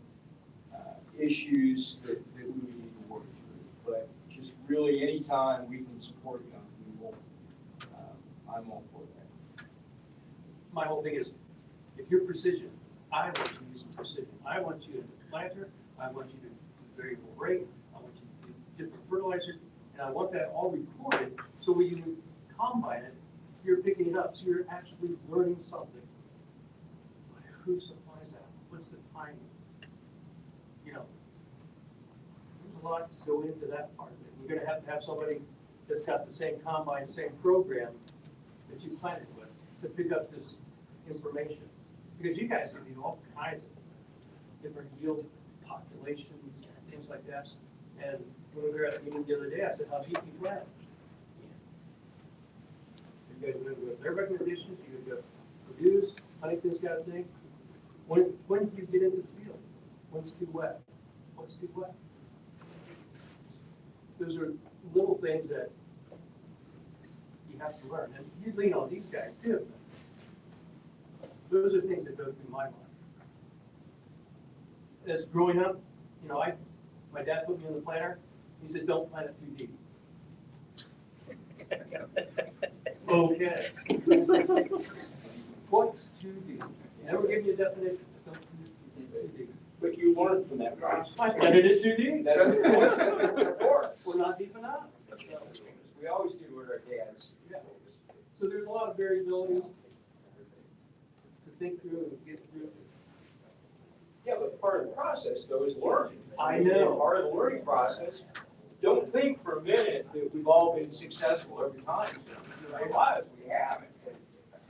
issues that we need to work through. But just really, anytime we can support young people, I'm all for that. My whole thing is, if you're precision, I want you to use precision. I want you to planter. I want you to do variable rate. I want you to do different fertilizers, and I want that all recorded so when you combine it, you're picking it up, so you're actually learning something. Who supplies that? What's the timing? You know, there's a lot to go into that part of it. We're gonna have to have somebody that's got the same combine, same program that you planted with to pick up this information. Because you guys can do all kinds of different yield populations, things like that. And when we were at a meeting the other day, I said, how deep you plant? You guys are gonna go with their recommendations, you're gonna go Purdue's, Huntington's got a thing. When do you get into the field? When's too wet? What's too wet? Those are little things that you have to learn. And you lean on these guys too. Those are things that go through my mind. As growing up, you know, my dad put me in the planter. He said, don't plant it too deep. Okay. What's too deep? Never give you a definition. But you learned from that process. I planted it too deep. That's of course. We're not deep enough. We always do what our dads. Yeah. So there's a lot of variability to think through and get through. Yeah, but part of the process though is learning. I know. And part of the learning process, don't think for a minute that we've all been successful every time. In our lives, we haven't.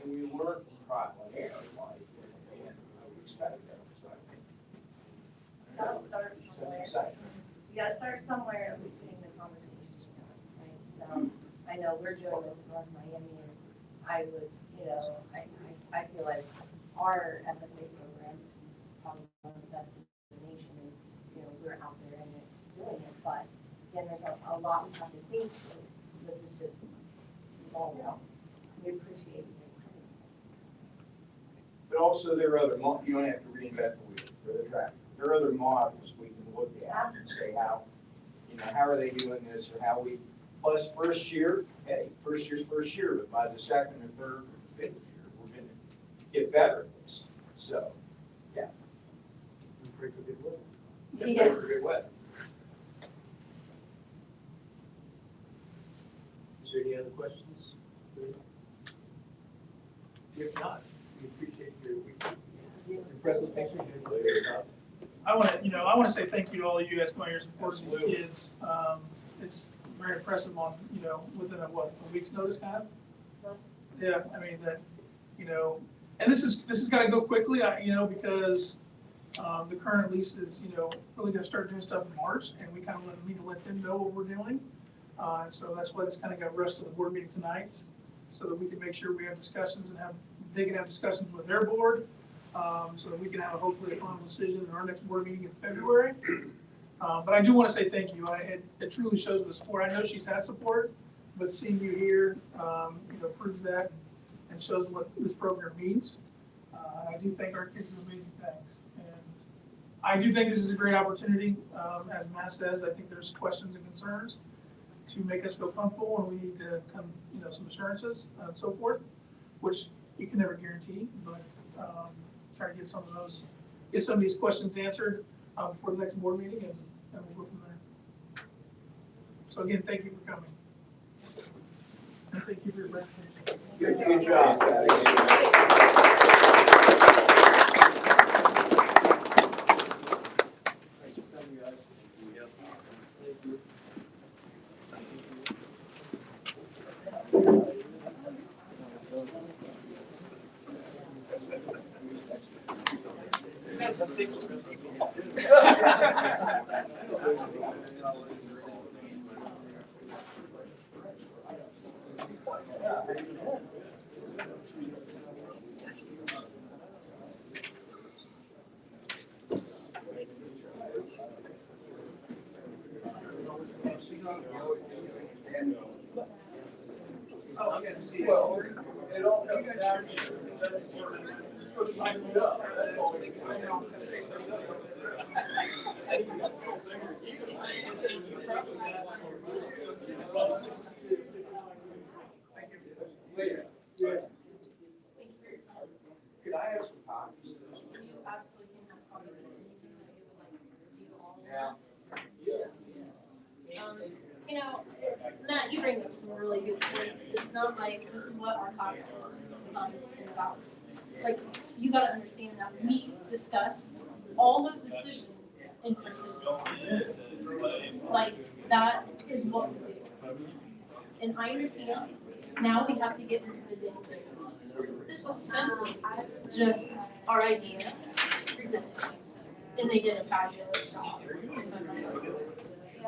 And we learn from trial and error in life. And I would expect that. You gotta start somewhere. You gotta start somewhere and getting the conversations going, right? So I know we're doing this in North Miami, and I would, you know, I feel like our FFA program is probably one of the best in the nation, and you know we're out there and doing it. But again, there's a lot we have to think through. This is just all out. We appreciate you guys coming. But also there are other, you don't have to reinvent the wheel for the tractor. There are other models we can look at and say how, you know, how are they doing this or how we, plus first year, hey, first year's first year, but by the second or third or fifth year, we're going to get better at this. So, yeah. Pray for good weather. Yeah. Pray for good weather. Is there any other questions? If not, we appreciate your presentation. I want to say thank you to all of you guys for your support of these kids. It's very impressive on, within a week's notice kind of? Yeah, I mean, that, and this is gonna go quickly, because, the current lease is, really gonna start doing stuff in March, and we kind of need to let them know what we're doing. So that's why this kind of got rushed to the board meeting tonight, so that we can make sure we have discussions and they can have discussions with their board, so that we can have hopefully a final decision in our next board meeting in February. But I do want to say thank you. It truly shows the support. I know she's had support, but seeing you here, proves that and shows what this program means. I do think our kids do amazing things. And I do think this is a great opportunity. As Matt says, I think there's questions and concerns to make us feel comfortable, and we need to come, some assurances and so forth, which you can never guarantee, but try to get some of these questions answered before the next board meeting, and we'll go from there. So again, thank you for coming. And thank you for your presentation. Good job, guys. Well, it all comes down to signing it up. That's all it comes down Later. Could I have some copies? Yeah. Matt, you bring up some really good points. It's not like this is what our class is designed and about. Like, you gotta understand that we discuss all those decisions in precision. Like, that is what we do. And I understand, now we have to get into the nitty-gritty. This was simply just our idea presented, and they did a fabulous job.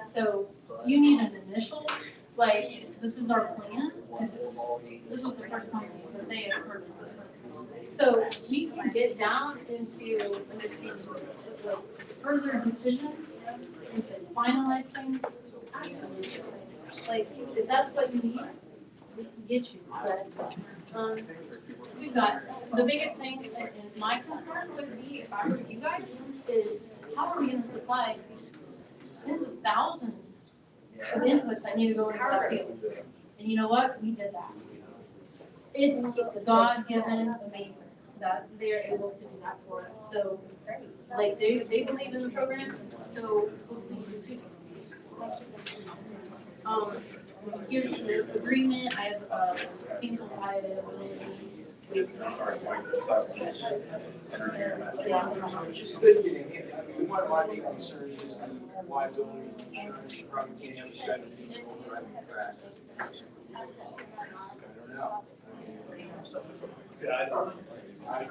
So you need an initial, like, this is our plan. This was the first time that they had heard of it. So we can get down into understanding like further decisions and to finalize things. Absolutely. Like, if that's what you need, we can get you. But we've got the biggest thing, and my concern would be if I were you guys, is how are we going to supply these tens of thousands of inputs that need to go into that field? And you know what? We did that. It's God-given amazing that they're able to do that for us. So, like, they believe in the program, so hopefully you too. Here's the agreement. I have seen provided Just good getting hit. I mean, one of my big concerns is the liability insurance. You probably can't have 7 people driving a track. I don't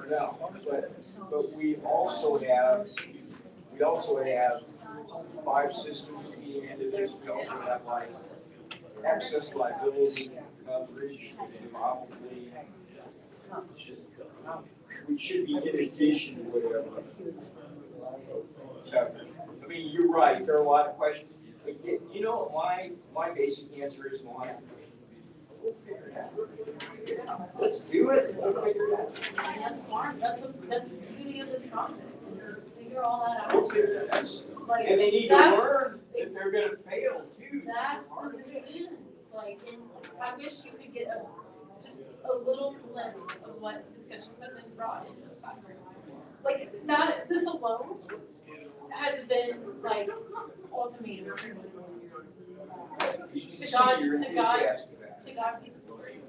know. But we also have 5 systems feeding into this. We also have like excess liability coverage, probably. We should be in addition to whatever. So, I mean, you're right, there are a lot of questions. But you know what my basic answer is, Monica? We'll figure it out. Let's do it, we'll figure it out. That's smart. That's the beauty of this project, is to figure all that out. We'll figure it out. Like, And they need to learn if they're gonna fail too. That's the decisions, like, and I wish you could get just a little glimpse of what discussions have been brought into the factory. Like, that, this alone has been, like, ultimatum. To God be the glory.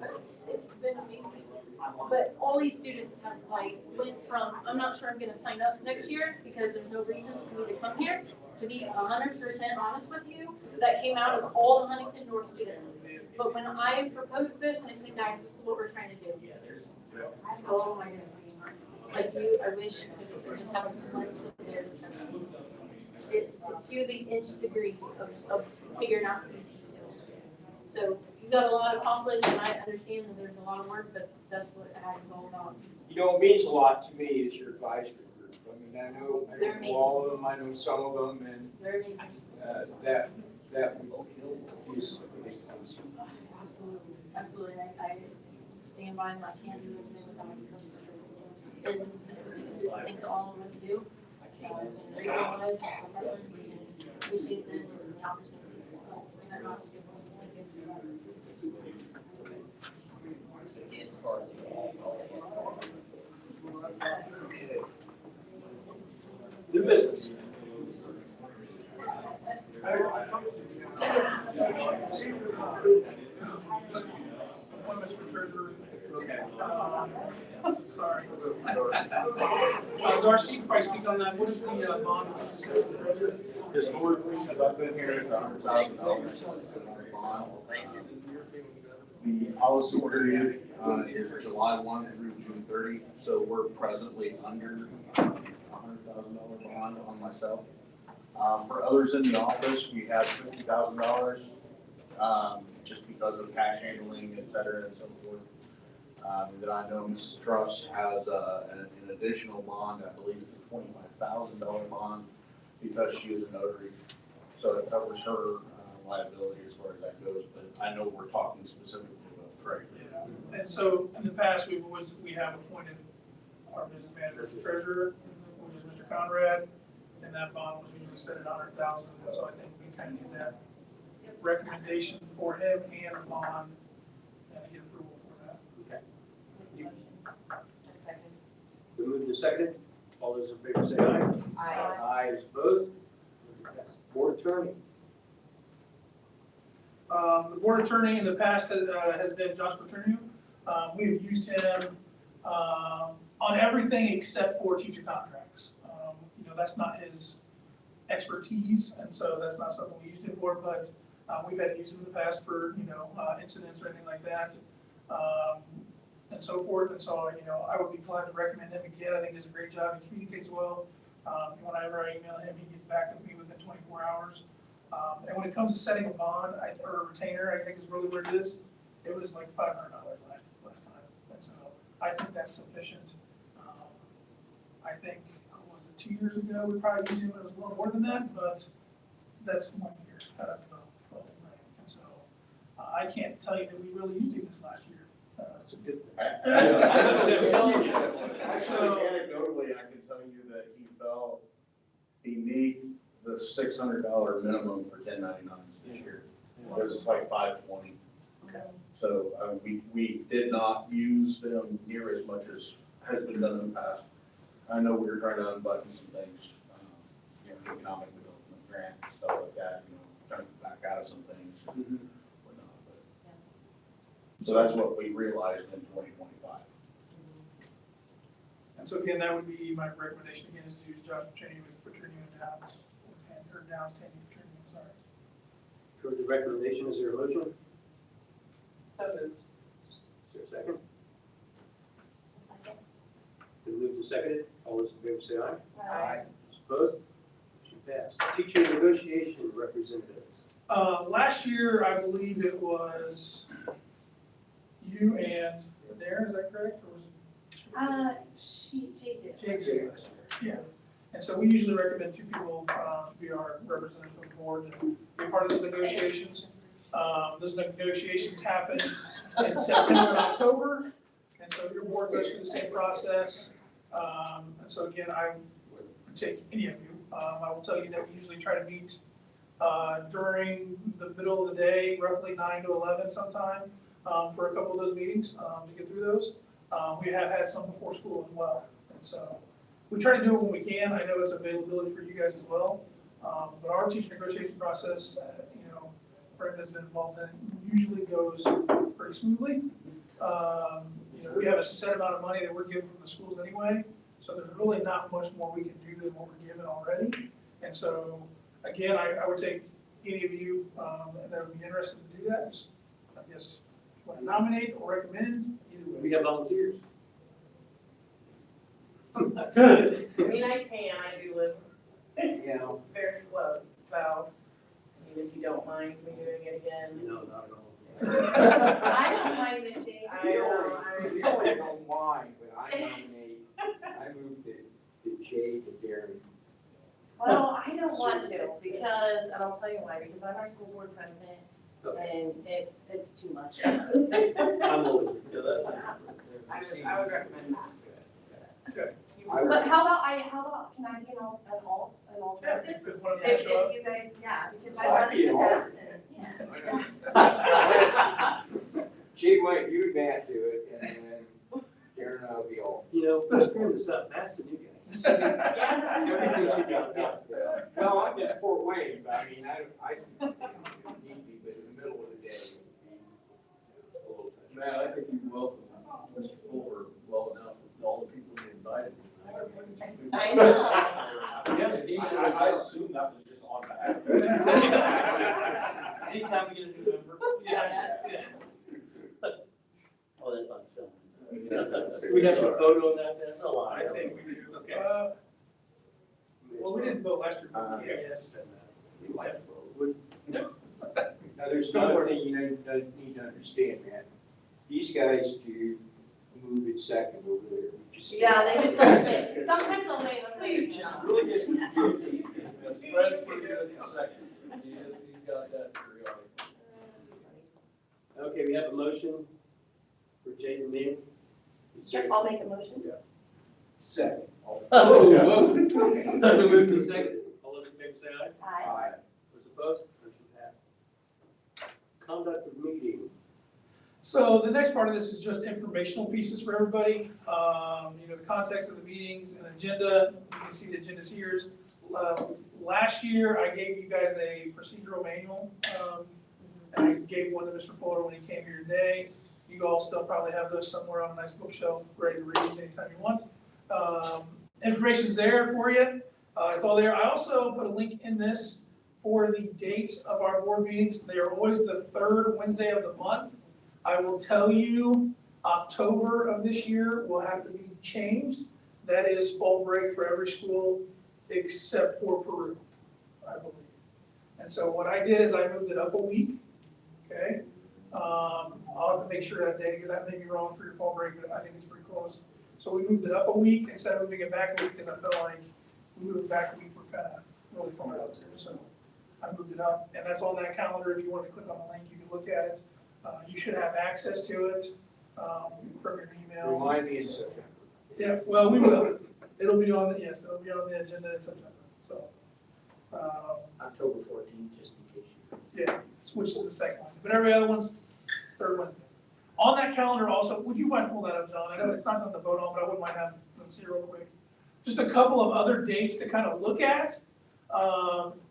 It's been amazing. But all these students have like went from, I'm not sure I'm gonna sign up next year because there's no reason for me to come here. To be 100% honest with you, that came out of all the Huntington North students. But when I proposed this and I said, guys, this is what we're trying to do. Oh my goodness. Like you, I wish I could just have a months of there. It's to the nth degree of figuring out these details. So you got a lot accomplished, and I understand that there's a lot of work, but that's what ag is all about. You know, what means a lot to me is your advisory group. I mean, I know They're amazing. all of them, I know some of them, and They're amazing. that is. Absolutely, absolutely. I stand by them. I can't do anything without them. And thanks to all of them to do. Great lives, appreciate this and the opportunity. And not just give us New business. Appointments for treasurer. Okay. Sorry. Darcy, you can probably speak on that. What is the bond? Historically, since I've been here, it's $100,000. The policy period is July 1 through June 30, so we're presently under $100,000 bond on myself. For others in the office, we have $50,000 just because of cash handling, et cetera, and so forth. That I know Mrs. Truss has an additional bond, I believe it's a $25,000 bond because she is a notary. So it covers her liability as far as that goes, but I know we're talking specifically about treasury. Yeah. And so in the past, we have appointed our business manager as treasurer, which is Mr. Conrad, and that bond was usually set at $100,000. So I think we kind of get that recommendation for him and a bond and get approval for that. Okay. We move to second. All those in favor say aye. Aye. Aye is opposed. Motion passes. Board attorney. The board attorney in the past has been Josh Paterno. We have used him on everything except for teacher contracts. That's not his expertise, and so that's not something we used him for, but we've had to use him in the past for, incidents or anything like that, and so forth. And so, I would be glad to recommend him again. I think he does a great job. He communicates well. Whenever I email him, he gets back to me within 24 hours. And when it comes to setting a bond or a retainer, I think is really what it is. It was like $500 last time. And so I think that's sufficient. I think, was it 2 years ago, we probably used him, it was a little more than that, but that's 1 year out of the 12 million. And so I can't tell you that we really used him this last year. It's a good. Actually, anecdotally, I can tell you that he fell beneath the $600 minimum for 1099s this year. It was like 520. Okay. So we did not use them near as much as has been done in the past. I know we were trying to unbutton some things, economic development grant, stuff like that, trying to back out of some things. Whatnot, but. So that's what we realized in 2025. And so again, that would be my recommendation again, is to use Josh Paterno with Paterno and Downs, or Downs, Tandy, Paterno, sorry. Heard the recommendation. Is there a motion? So moved. Is there a second? Been moved and seconded. All those in favor say aye. Aye. Opposed? Motion passed. Teacher negotiation representatives. Last year, I believe it was you and Darren, is that correct? Or was it? Jake did. Jake did last year, yeah. And so we usually recommend 2 people to be our representatives from the board and be part of those negotiations. Those negotiations happen in September and October, and so your board goes through the same process. And so again, I would take any of you. I will tell you that we usually try to meet during the middle of the day, roughly 9 to 11 sometime, for a couple of those meetings to get through those. We have had some before school as well, and so we try to do it when we can. I know it's availability for you guys as well, but our teacher negotiation process, Brenda has been involved in it, usually goes pretty smoothly. you know, we have a set amount of money that we're getting from the schools anyway, so there's really not much more we can do than what we're given already. And so, again, I would take any of you, that would be interested to do that, just, I guess, want to nominate or recommend, either way. We have volunteers. I mean, I do live, very close, so, I mean, if you don't mind me doing it again. No, not at all. I don't mind it, Jake. I don't mind, but I nominate, I move to Jay to Darren. Well, I don't want to, because, and I'll tell you why, because I'm our school board president, and it's too much. I'm older. Yeah, that's. I would recommend that. Okay. But how about, can I be an alternative? If one of them If show up. you guys, yeah, because So I I'd run be in an the past and, Jay, why don't you and Matt do it, and then Darren and I'll be all. You know, let's figure this out, that's the new guy. Everything should be on top. No, I'm in Fort Wayne, but I mean, I need me, but in the middle of the day, it would be a little touchy. Man, I think you welcome Mr. Fuller well enough with all the people you invited. I know. Yeah, he should have. I assume that was just on behalf. Anytime we get a new member. Yeah. Oh, that's on film. We have a photo on that, that's a lot. I think we do. Okay. Well, we didn't vote last year, but yeah, yes. Now, there's another thing you need to understand, man. These guys do move it second over there. Yeah, they just don't sit. Sometimes I'll wait on It the. just really gets confusing. Fred's pretty good at the seconds. He's got that periodically. Okay, we have a motion for Jay to name. I'll make a motion. Second. Oh, whoa. Moved and seconded. All those in favor say aye. Aye. Those opposed? Motion passed. Conduct of meeting. So the next part of this is just informational pieces for everybody. You know, the context of the meetings and agenda, you can see the agendas here. Last year, I gave you guys a procedural manual. And I gave one to Mr. Fuller when he came here today. You all still probably have those somewhere on a nice bookshelf, ready to read anytime you want. Information's there for you. It's all there. I also put a link in this for the dates of our board meetings. They are always the third Wednesday of the month. I will tell you, October of this year will have to be changed. That is fall break for every school except for Peru, I believe. And so what I did is I moved it up a week, okay? I'll have to make sure that day, that may be wrong for your fall break, but I think it's pretty close. So we moved it up a week instead of moving it back a week because I felt like we moved it back a week, we're kind of really far out there. So I moved it up, and that's on that calendar. If you want to click on the link, you can look at it. You should have access to it from your email. Remind me in September. Yeah, well, we will. It'll be on the, yes, it'll be on the agenda in September, so. October 14th, just in case you. Yeah, which is the second one, but every other one's third Wednesday. On that calendar also, would you mind pulling that up, John? I know it's not something to vote on, but I wouldn't mind having them see real quick. Just a couple of other dates to kind of look at.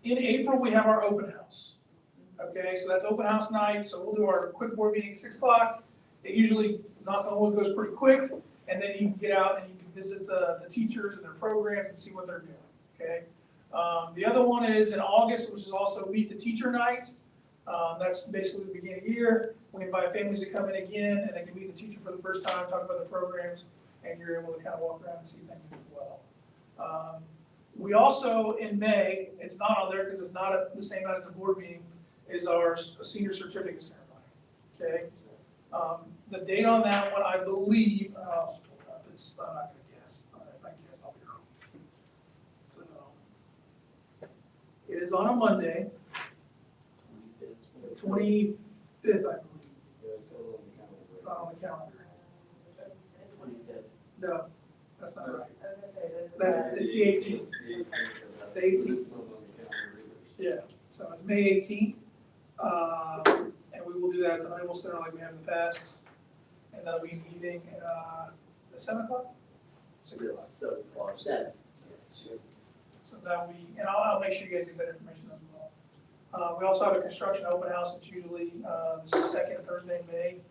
In April, we have our open house. Okay, so that's open house night, so we'll do our quick board meeting at 6 o'clock. It usually, knock on wood, goes pretty quick, and then you can get out and you can visit the teachers and their programs and see what they're doing, okay? The other one is in August, which is also Meet the Teacher Night. That's basically the beginning of the year. We invite families to come in again, and they can meet the teacher for the first time, talk about the programs, and you're able to kind of walk around and see things as well. We also, in May, it's not on there because it's not the same night as the board meeting, is our senior certificate ceremony, okay? The date on that one, I believe, it's, I'm not gonna guess. If I guess, I'll be wrong. So, it is on a Monday, the 25th, I believe. It's not on the calendar. 25th. No, that's not right. I was gonna say, It's the 18th. The 18th. Yeah, so it's May 18th. And we will do that at the Honeywell Center like we have in the past. And that'll be in the evening, at 7 o'clock? 6 o'clock. 7. So that'll be, and I'll make sure you guys get that information as well. We also have a construction open house. It's usually the second Thursday in May.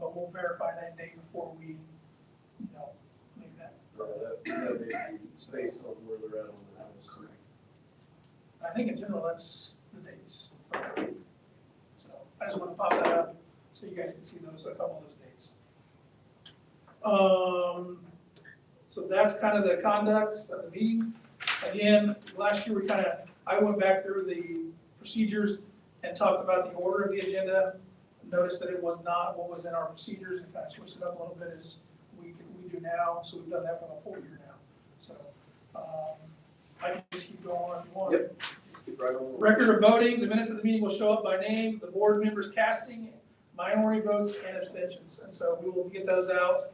but we'll verify that date before we, make that. Space on where they're at on the house. I think in general, that's the dates. So I just want to pop that up so you guys can see those, a couple of those dates. So that's kind of the conduct of the meeting. Again, last year I went back through the procedures and talked about the order of the agenda. Noticed that it was not what was in our procedures and kind of switched it up a little bit as we do now. So we've done that for the whole year now. So I can just keep going on if you want. Yep. Keep right on. Record of voting, the minutes of the meeting will show up by name, the board members casting, minority votes, and abstentions. And so we will get those out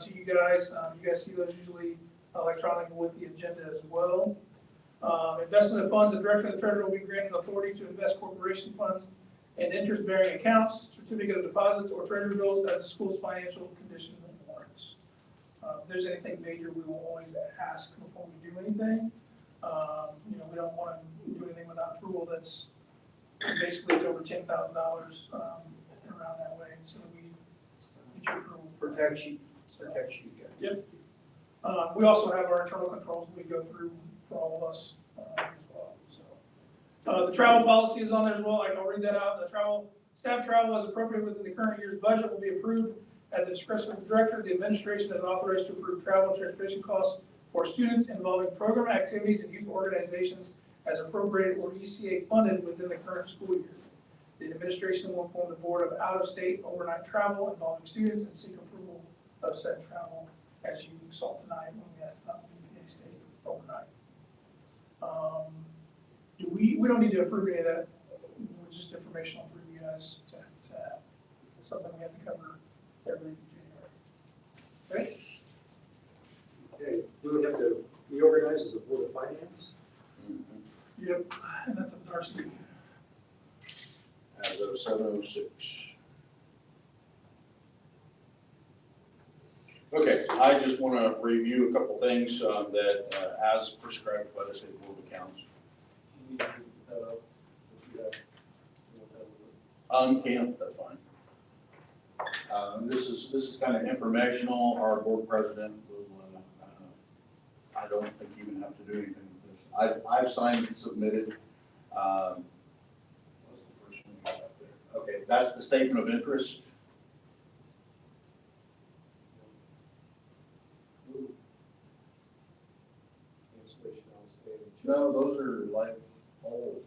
to you guys. You guys see those usually electronically with the agenda as well. Investment of funds, the director of the treasurer will be granted authority to invest corporation funds and interest-bearing accounts, certificate of deposits, or treasury bills as the school's financial condition warrants. If there's anything major, we will always ask before we do anything. We don't want to do anything without approval that's basically it's over $10,000 around that way, so that we get your approval. Protect you guys. Yep. We also have our internal controls that we go through for all of us as well. So the travel policy is on there as well. I'll read that out. The staff travel as appropriate within the current year's budget will be approved at the discretion of the director. The administration is authorized to approve travel and transportation costs for students involving program activities and youth organizations as appropriated or ECA funded within the current school year. The administration will inform the board of out-of-state overnight travel involving students and seek approval of said travel, as you saw tonight when we asked about the BPA state overnight. We don't need to approve any of that. It's just informational for you guys to have. It's something we have to cover every January. Okay? Okay, do we have to reorganize as a board of finance? Yep, and that's a Darcy. As of 7:06. Okay, I just want to review a couple things that, as prescribed by the State Board of Accounts. Can't, that's fine. This is kind of informational. Our board president will, I don't think you even have to do anything with this. I've signed and submitted. What's the first one we got up there? Okay, that's the statement of interest. No, those are like old.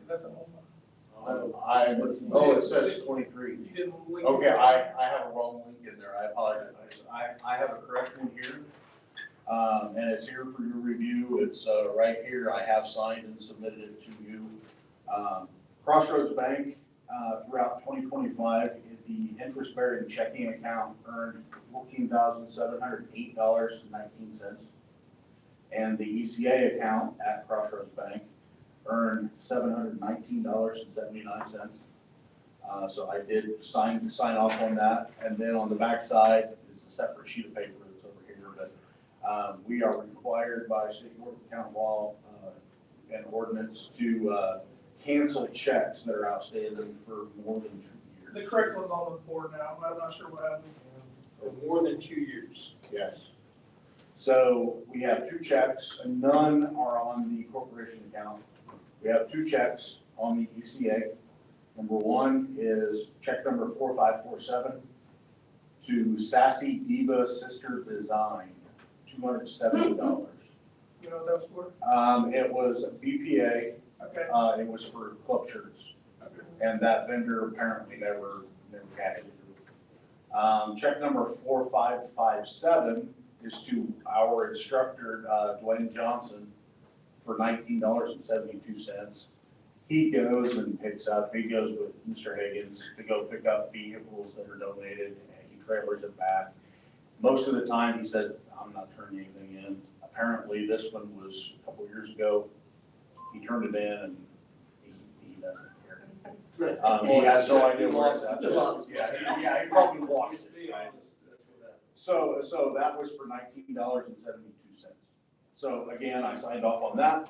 That's an old one. It says 23. You didn't link. Okay, I have a wrong link in there, I apologize. I have a correct one here, and it's here for your review. It's right here, I have signed and submitted it to you. Crossroads Bank, throughout 2025, the interest-bearing checking account earned $14,708.19. And the ECA account at Crossroads Bank earned $719.79. So I did sign off on that. And then on the back side is a separate sheet of paper that's over here. But we are required by State Board of Account law and ordinance to cancel checks that are outstanding for more than 2 years. The correct one's on the board now, but I'm not sure what happened. For more than 2 years. Yes. So we have 2 checks, and none are on the corporation account. We have 2 checks on the ECA. Number 1 is check number 4547 to Sassy Diva Sister Design, $270. You know what that was for? It was BPA. Okay. It was for club shirts. Okay. And that vendor apparently never cashed it. Check number 4557 is to our instructor, Dwayne Johnson, for $19.72. He goes and picks up, he goes with Mr. Higgins to go pick up vehicles that are donated, and he trailers it back. Most of the time, he says, I'm not turning anything in. Apparently, this one was a couple years ago. He turned it in, and he doesn't care. He has no idea where it's at. Yeah, he probably lost it. So that was for $19.72. So again, I signed off on that.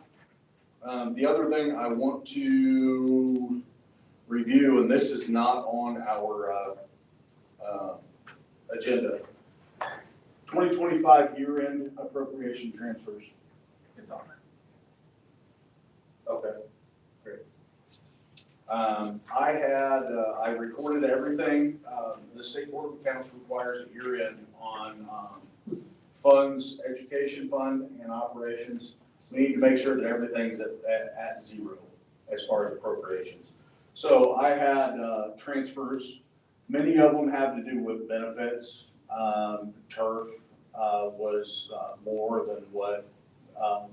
The other thing I want to review, and this is not on our agenda. 2025 year-end appropriation transfers. It's on there. Okay, great. I recorded everything. The State Board of Accounts requires a year-end on funds, education fund, and operations. We need to make sure that everything's at zero as far as appropriations. So I had transfers. Many of them have to do with benefits. Turf was more than what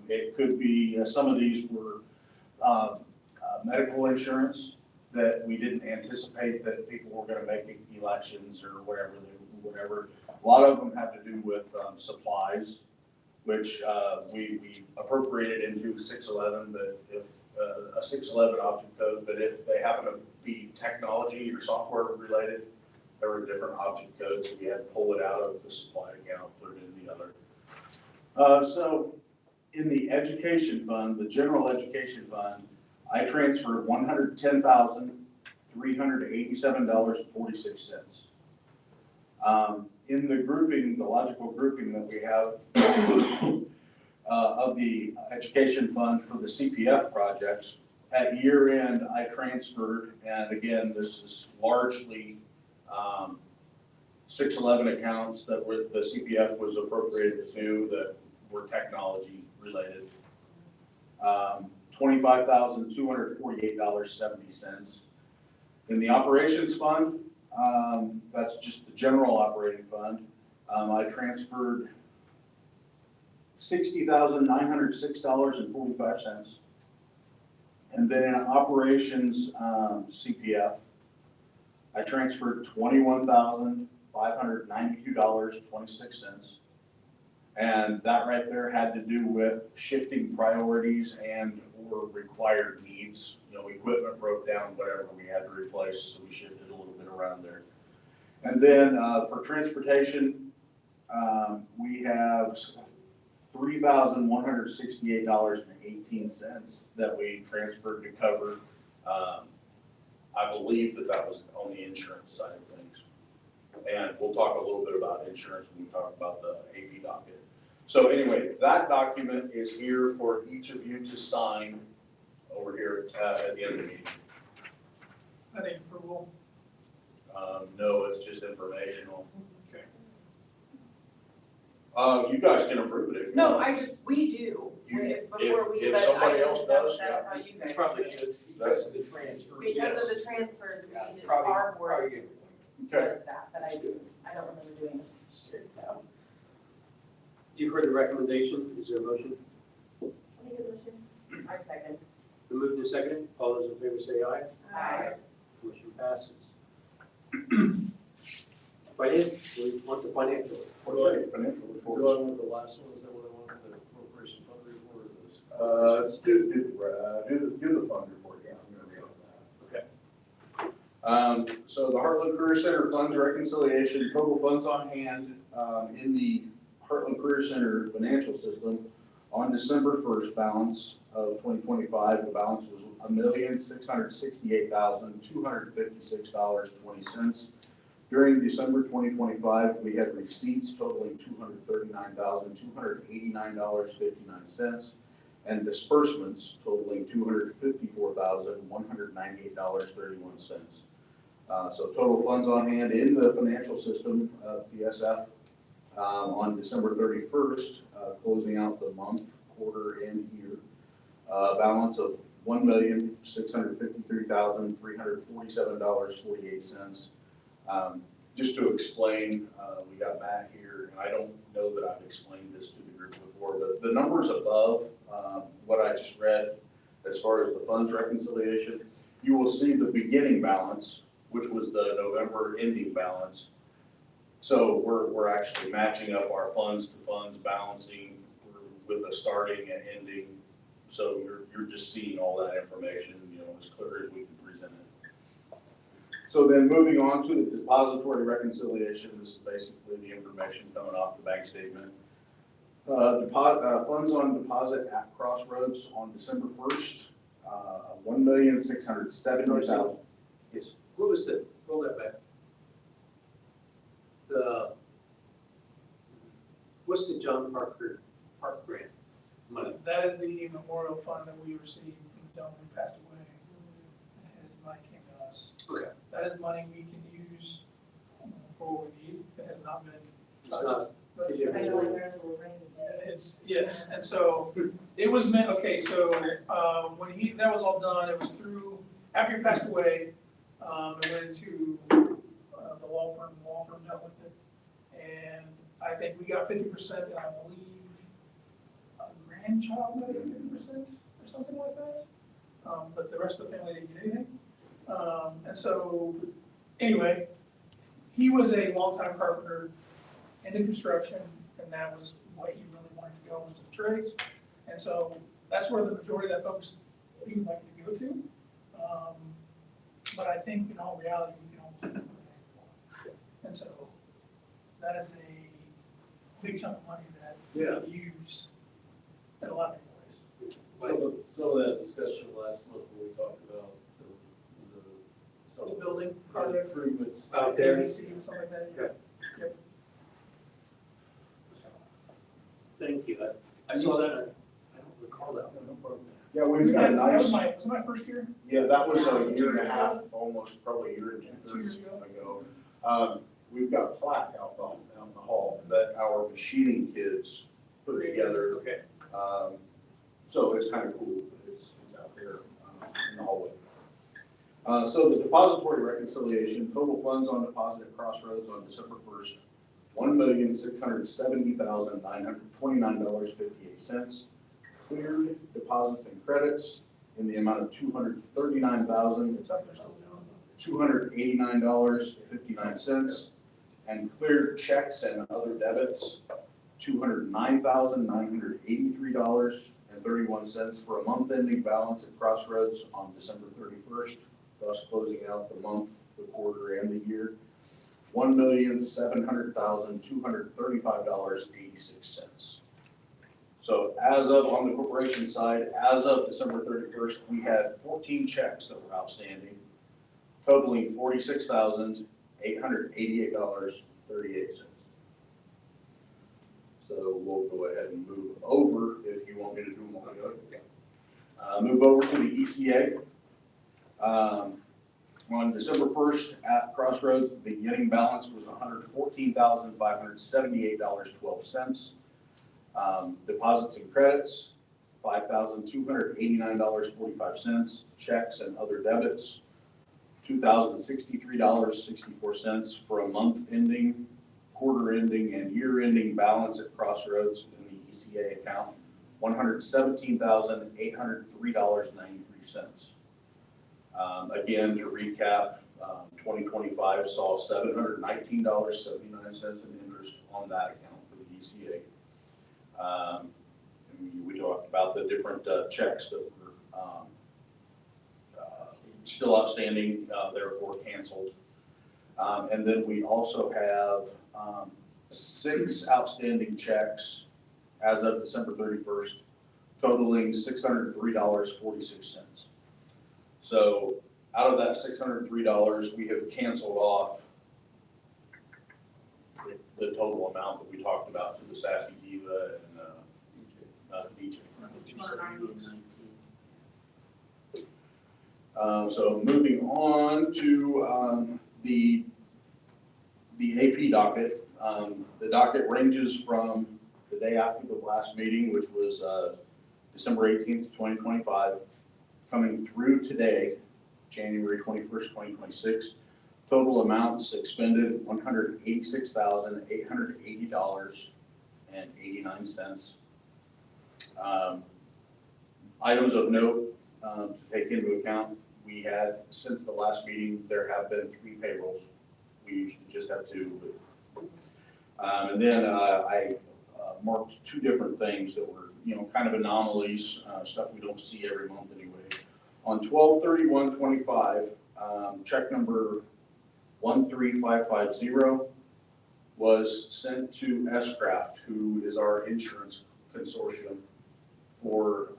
it could be. Some of these were medical insurance that we didn't anticipate that people were gonna make elections or whatever. A lot of them have to do with supplies, which we appropriated into 611, that if a 611 object code, but if they happen to be technology or software related, there were different object codes, so we had to pull it out of the supply account, put it in the other. So in the education fund, the general education fund, I transferred $110,387.46. In the grouping, the logical grouping that we have of the education fund for the CPF projects, at year end, I transferred, and again, this is largely 611 accounts that were, the CPF was appropriated to that were technology related. $25,248.70. In the operations fund, that's just the general operating fund, I transferred $60,906.45. And then in operations CPF, I transferred $21,592.26. And that right there had to do with shifting priorities and or required needs. You know, equipment broke down, whatever we had to replace, so we shifted a little bit around there. And then for transportation, we have $3,168.18 that we transferred to cover. I believe that was on the insurance side of things. And we'll talk a little bit about insurance when we talk about the AP docket. So anyway, that document is here for each of you to sign over here at the end of the meeting. That ain't approval. No, it's just informational. Okay. You guys can approve it if you No, want. we do, before we, if but I somebody didn't else know does, that's yeah. how you guys. Probably do it. should. Because of the transfer. Because of the transfers, we did, Probably- our board Okay. does that, but I don't remember doing this year, so. You've heard the recommendation, is there a motion? I second. The moved and seconded, all those in favor say aye. Aye. Motion passes. Finance, we want the financial. Okay, financial report. Do I want the last one, is that what I want, the appropriation fund report or this? Do the fund report, yeah, I'm gonna be on that. Okay. So the Heartland Career Center funds reconciliation, total funds on hand, in the Heartland Career Center financial system on December 1st balance of 2025, the balance was $1,668,256.20. During December 2025, we had receipts totaling $239,289.59 and disbursements totaling $254,198.31. So total funds on hand in the financial system, PSF, on December 31st, closing out the month, quarter, and year, balance of $1,653,347.48. Just to explain, we got Matt here, and I don't know that I've explained this to the group before, but the numbers above what I just read, as far as the funds reconciliation, you will see the beginning balance, which was the November ending balance. So we're actually matching up our funds to funds balancing with a starting and ending. So you're just seeing all that information, you know, as clear as we can present it. So then moving on to the depository reconciliation, this is basically the information coming off the bank statement. Funds on deposit at Crossroads on December 1st, $1,670,000. Yes. What was the, roll that back. The What's the John Parker Park grant money? That is the memorial fund that we received from the gentleman who passed away. His money came to us. Okay. That is money we can use for what we need. It has not been It's not- touched. Did you- I know like there's a little rain. It's, yes, and so it was meant, okay, so, when that was all done, it was through, after he passed away, it went to, the law firm dealt with it. And I think we got 50%, and I believe a grandchild got 50% or something like that. But the rest of the family didn't get anything. And so, anyway, he was a longtime carpenter into construction, and that was what he really wanted to go, was to the trades. And so that's where the majority of that folks, he would like to go to. But I think in all reality, we can only do it. And so that is a big chunk of money that we Yeah. can use in a lot of different ways. Some of that discussion last month when we talked about some The building project. improvements. Out there. ABC, something like that. Okay. Yep. Thank you. I saw that. I don't recall that one. Yeah, we've got a That was nice, was it my first year? yeah, that was a year and a half, almost probably a year and 2 2 years years ago. ago. We've got a plaque out in the hall that our machining kids put together. Okay. So it's kind of cool, that it's out there in the hallway. So the depository reconciliation, total funds on deposit at Crossroads on December 1st, $1,670,929.58. Cleared deposits and credits in the amount of $239,289.59. And cleared checks and other debits, $209,983.31 for a month ending balance at Crossroads on December 31st, thus closing out the month, the quarter, and the year. $1,700,235.86. So as of, on the corporation side, as of December 31st, we had 14 checks that were outstanding, totaling $46,888.38. So we'll go ahead and move over, if you want me to do them all together. Move over to the ECA. On December 1st at Crossroads, the beginning balance was $114,578.12. Deposits and credits, $5,289.45. Checks and other debits, $2,063.64 for a month ending, quarter ending, and year ending balance at Crossroads in the ECA account, $117,803.93. Again, to recap, 2025 saw $719.79 in interest on that account for the ECA. We talked about the different checks that were still outstanding, therefore canceled. And then we also have 6 outstanding checks as of December 31st, totaling $603.46. So out of that $603, we have canceled off the total amount that we talked about to the Sassy Diva and DJ. So moving on to the AP docket. The docket ranges from the day after the last meeting, which was December 18th, 2025, coming through today, January 21st, 2026. Total amounts expended, $186,880.89. Items of note to take into account, we had, since the last meeting, there have been 3 payrolls. We usually just have 2. And then I marked 2 different things that were, kind of anomalies, stuff we don't see every month anyway. On 12/31/25, check number 13550 was sent to S-Craft, who is our insurance consortium for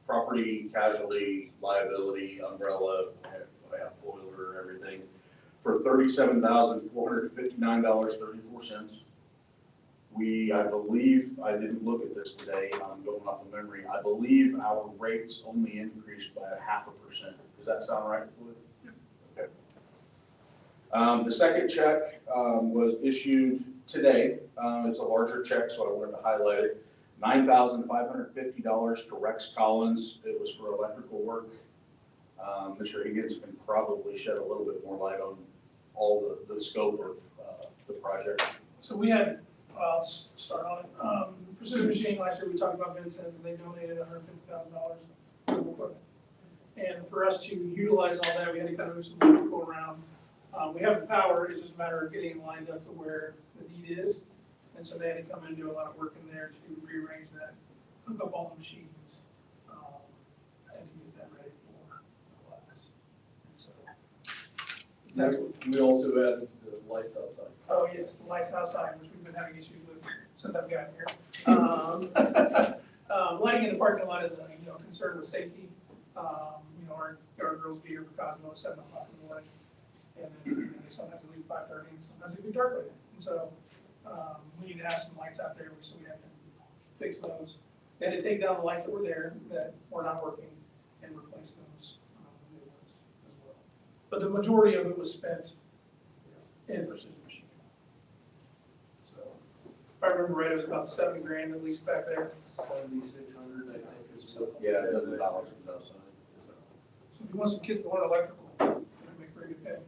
property, casualty, liability, umbrella, boiler, everything, for $37,459.34. I believe, I didn't look at this today, I'm going off of memory, I believe our rates only increased by 0.5%. Does that sound right, Floyd? Okay. The second check, was issued today. It's a larger check, so I wanted to highlight it. $9,550 to Rex Collins. It was for electrical work. Mr. Higgins can probably shed a little bit more light on all the scope of, the project. So we had, I'll just start on it. Precision Machine, last year we talked about Vincent's, they donated $150,000 to equipment. And for us to utilize all that, we had to kind of move some people around. We have the power, it's just a matter of getting it lined up to where the need is. And so they had to come in and do a lot of work in there to rearrange that, hook up all the machines, and to get that ready for class. And so that's what. We also added the lights outside. Oh, yes, the lights outside, which we've been having issues with since I've gotten here. Lighting in the parking lot is a, concern with safety. Our girls get here for Cosmo at 7 o'clock in the morning. And then they sometimes leave 5:30, and sometimes it can be dark later. And so, we need to have some lights out there, so we have to fix those. They had to take down the lights that were there that were not working and replace those new ones as well. But the majority of it was spent in Precision Machine. So, if I remember right, it was about $7,000 at least back there. 7,600, I think, is what. Yeah, $11 from the outside. So if you want some kids to learn electrical, they make very good pay.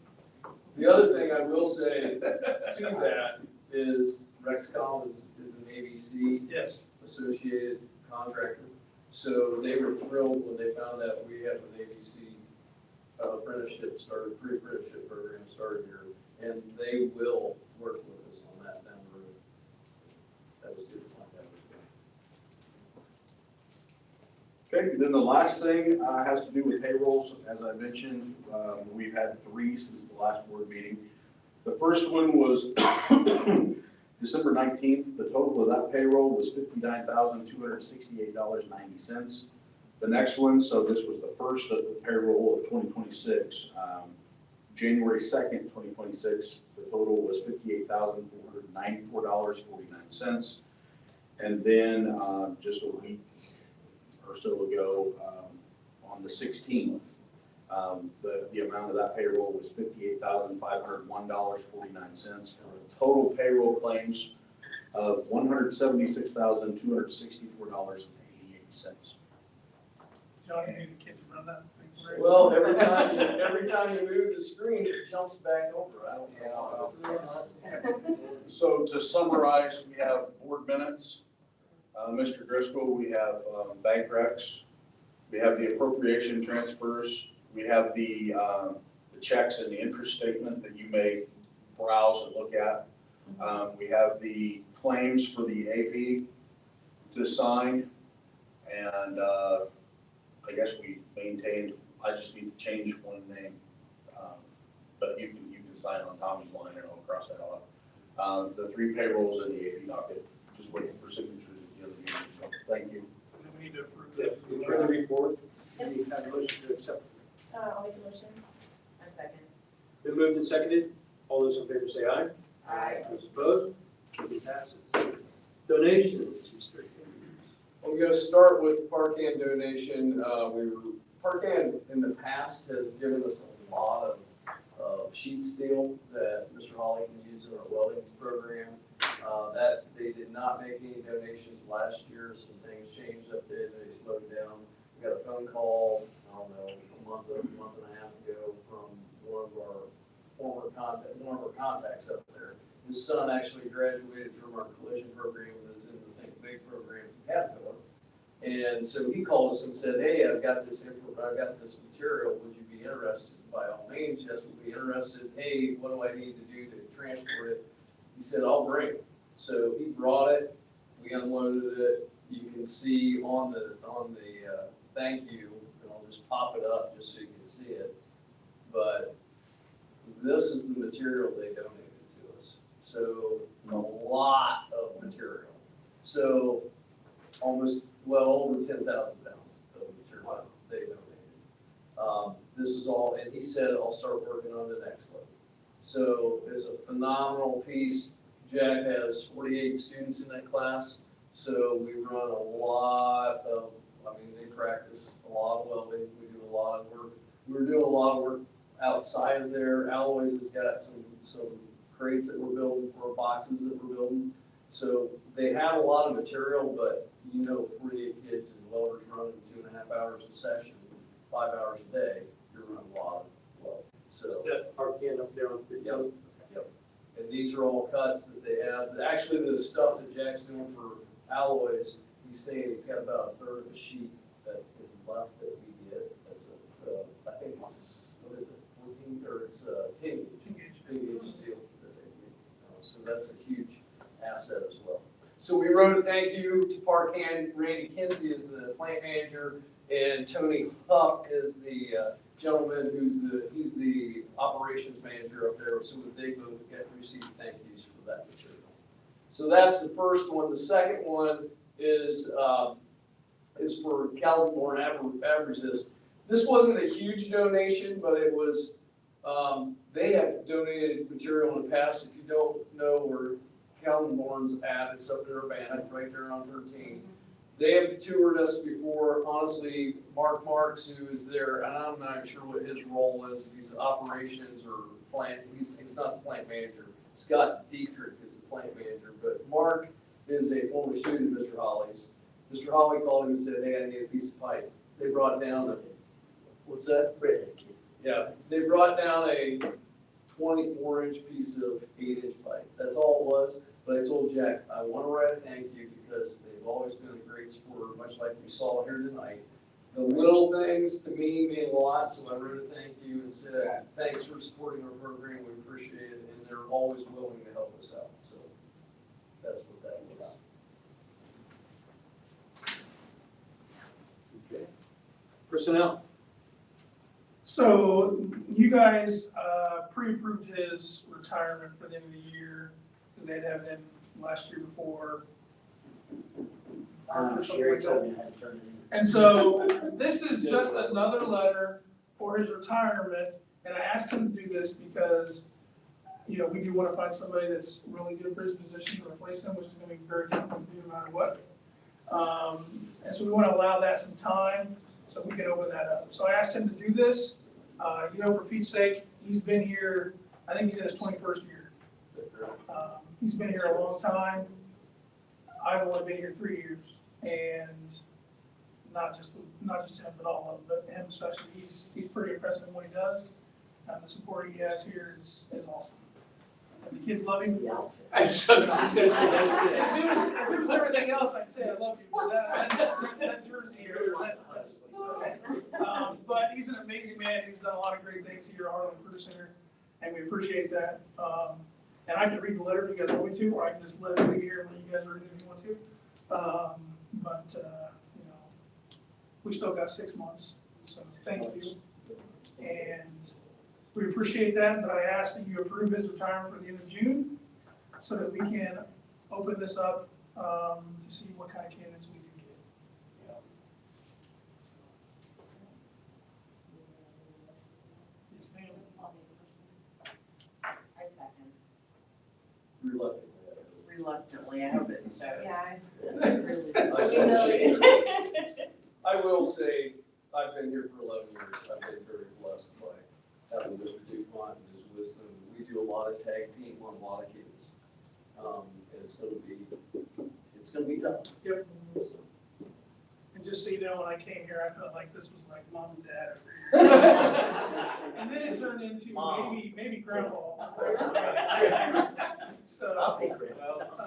The other thing I will say to that is Rex Collins is an ABC Yes. associated contractor. So they were thrilled when they found out we have an ABC apprenticeship started, pre-apprenticeship program started here. And they will work with us on that down the road. That was good to find out. Okay, then the last thing has to do with payrolls. As I mentioned, we've had 3 since the last board meeting. The first one was December 19th. The total of that payroll was $59,268.90. The next one, so this was the first of the payroll of 2026. January 2nd, 2026, the total was $58,494.49. And then just a week or so ago, on the 16th, the amount of that payroll was $58,501.49. Total payroll claims of $176,264.88. John, you need the kids to run that thing for you. Well, every time you move the screen, it jumps back over. I don't know. So to summarize, we have board minutes. Mr. Driscoll, we have bank recs. We have the appropriation transfers. We have the checks and the interest statement that you may browse and look at. We have the claims for the AP to sign. And I guess we maintained, I just need to change one name. But you can sign on Tommy's line and I'll cross that off. The 3 payrolls and the AP docket, just waiting for signatures at the other meeting. So thank you. And then we need to approve Yeah, that. you turn the report, you have a motion to accept. I'll make a motion. A second. Been moved and seconded. All those in favor say aye. Aye. Those opposed, motion passes. Donations, Mr. Higgins. I'm gonna start with Parkan donation. Parkan in the past has given us a lot of sheet steel that Mr. Hawley can use in our welding program. That they did not make any donations last year. Some things changed up there. They slowed down. We got a phone call, I don't know, a month and a half ago from one of our contacts up there. His son actually graduated from our collision program and is in the Think Big program from Caterpillar. And so he called us and said, hey, I've got this material, would you be interested? By all means, yes, we'll be interested. Hey, what do I need to do to transport it? He said, I'll bring it. So he brought it, we unloaded it. You can see on the thank you, and I'll just pop it up just so you can see it. But this is the material they donated to us. So a lot of material. So almost, over 10,000 pounds of material they donated. This is all, and he said, I'll start working on the next level. So it's a phenomenal piece. Jack has 48 students in that class, so we run a lot of, they practice a lot of welding, we do a lot of work. We're doing a lot of work outside of there. Alloys has got some crates that we're building for boxes that we're building. So they have a lot of material, but 48 kids and welders running 2.5 hours a session, 5 hours a day, you're running a lot of welding. So. RPN up there on 15. Yep. And these are all cuts that they have. Actually, the stuff that Jack's doing for alloys, he's saying he's got about a third of a sheet that is left that we get. That's I think it's, what is it, 14, or it's 10 gauge steel that they do. So that's a huge asset as well. So we wrote a thank you to Park Hand. Randy Kinsey is the plant manager, and Tony Huff is the gentleman he's the operations manager up there, so they both received thank yous for that material. So that's the first one. The second one is for Calvin Abresist. This wasn't a huge donation, but it was, they have donated material in the past. If you don't know where Calvin Bourne's at, it's up there, Urbana, right there on 13. They have toured us before. Honestly, Mark Marks, who is there, and I'm not sure what his role is, if he's operations or plant, he's not the plant manager. Scott Dietrich is the plant manager, but Mark is a former student of Mr. Holly's. Mr. Holly called him and said, hey, I need a piece of pipe. They brought down what's that? Yeah, they brought down a 24-inch piece of 8-inch pipe. That's all it was. But I told Jack, I want to write a thank you because they've always been a great supporter, much like we saw here tonight. The little things to me mean a lot, so I wrote a thank you and said, thanks for supporting our program, we appreciate it, and they're always willing to help us out. So that's what that was. Okay. Personnel. So you guys pre-approved his retirement for the end of the year, because they'd have him last year before. Sherry told me I had to turn it in. And so this is just another letter for his retirement, and I asked him to do this because, we do want to find somebody that's really good for his position to replace him, which is going to be very difficult to do no matter what. And so we want to allow that some time so we can open that up. So I asked him to do this. For Pete's sake, he's been here, I think he's in his 21st year. He's been here a long time. I've only been here 3 years, and not just him, but all of them, but him especially. He's pretty impressive in what he does. The support he has here is awesome. And the kids love him. I was just gonna say If it was everything else, I'd say I love you, but that jersey here, but he's an amazing man who's done a lot of great things here at Harlan Career Center, and we appreciate that. And I can read the letter if you guys want me to, or I can just let it be here and let you guys read it if you want to. We still got 6 months, so thank you. And we appreciate that, but I ask that you approve his retirement for the end of June, so that we can open this up to see what kind of candidates we can get. Yes, ma'am. I second. Reluctantly. I hope it's so. Yeah. I will say, I've been here for 11 years. I've been very blessed by having Mr. DuPont and his wisdom. We do a lot of tag team on a lot of kids. It's gonna be tough. Yep. And just so you know, when I came here, I felt like this was like mom and dad over here. And then it turned into maybe grandpa. So. I'll take it.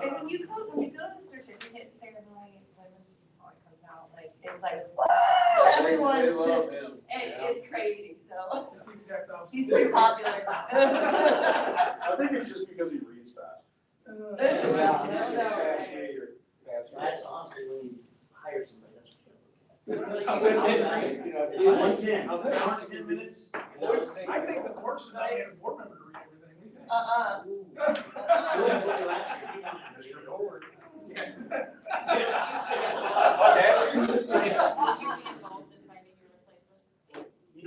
And when you go to the certificate ceremony, when Mr. DuPont comes out, it's like, whoa, everyone's just, it's crazy, so. That's the exact opposite. He's pretty popular. I think it's just because he reads fast. That's honestly when you hire somebody, that's It's like 10. I'll An hour and 10 minutes. I think the board should not get a board member to read everything.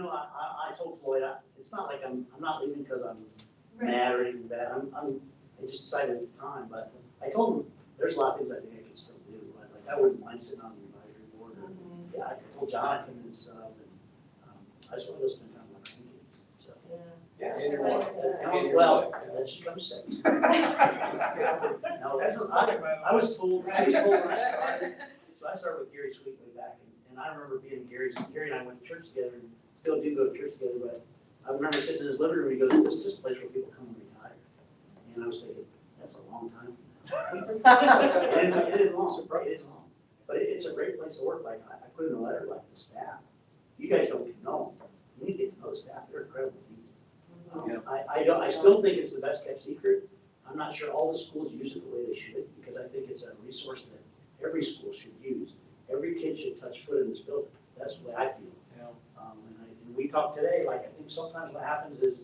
I told Floyd, it's not like I'm not leaving because I'm mad or anything bad. I'm I just decided at the time, but I told them, there's a lot of things I think I can still do. Like, I wouldn't mind sitting on the advisory board. Or, yeah, I told Jonathan and stuff, and I just want to go spend time with my grandkids, so. Yeah. And your wife. Well, then she comes second. No, that's, I was told when I started, so I started with Gary Sweet way back, and I remember being Gary and I went to church together, and still do go to church together, but I remember sitting in his living room, he goes, this is just a place where people come and retire. And I was thinking, that's a long time. And it isn't long, but it's a great place to work. Like, I put in a letter, like, the staff, you guys don't know, you need to get to know the staff, they're incredible people. I still think it's the best kept secret. I'm not sure all the schools use it the way they should, because I think it's a resource that every school should use. Every kid should touch foot in this building, that's the way I feel. And we talked today, like, I think sometimes what happens is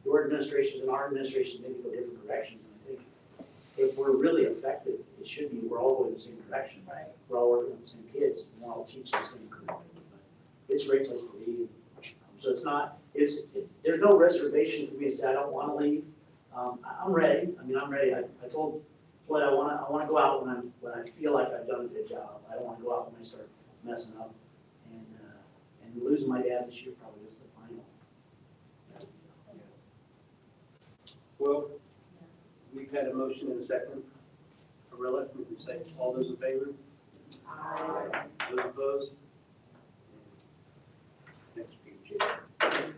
your administration and our administration maybe go different directions, and I think if we're really effective, it should be, we're all going the same direction. Right. We're all working with the same kids, and we're all teaching the same curriculum. But it's a great place to be. So it's not, there's no reservation for me to say I don't want to leave. I'm ready. I mean, I'm ready. I told Floyd I want to go out when I feel like I've done a good job. I don't want to go out when I start messing up. And losing my dad this year probably was the final. Well, we've had a motion and a second. Arilla, would you say all those in favor? Aye. Those opposed? Next few, Jim.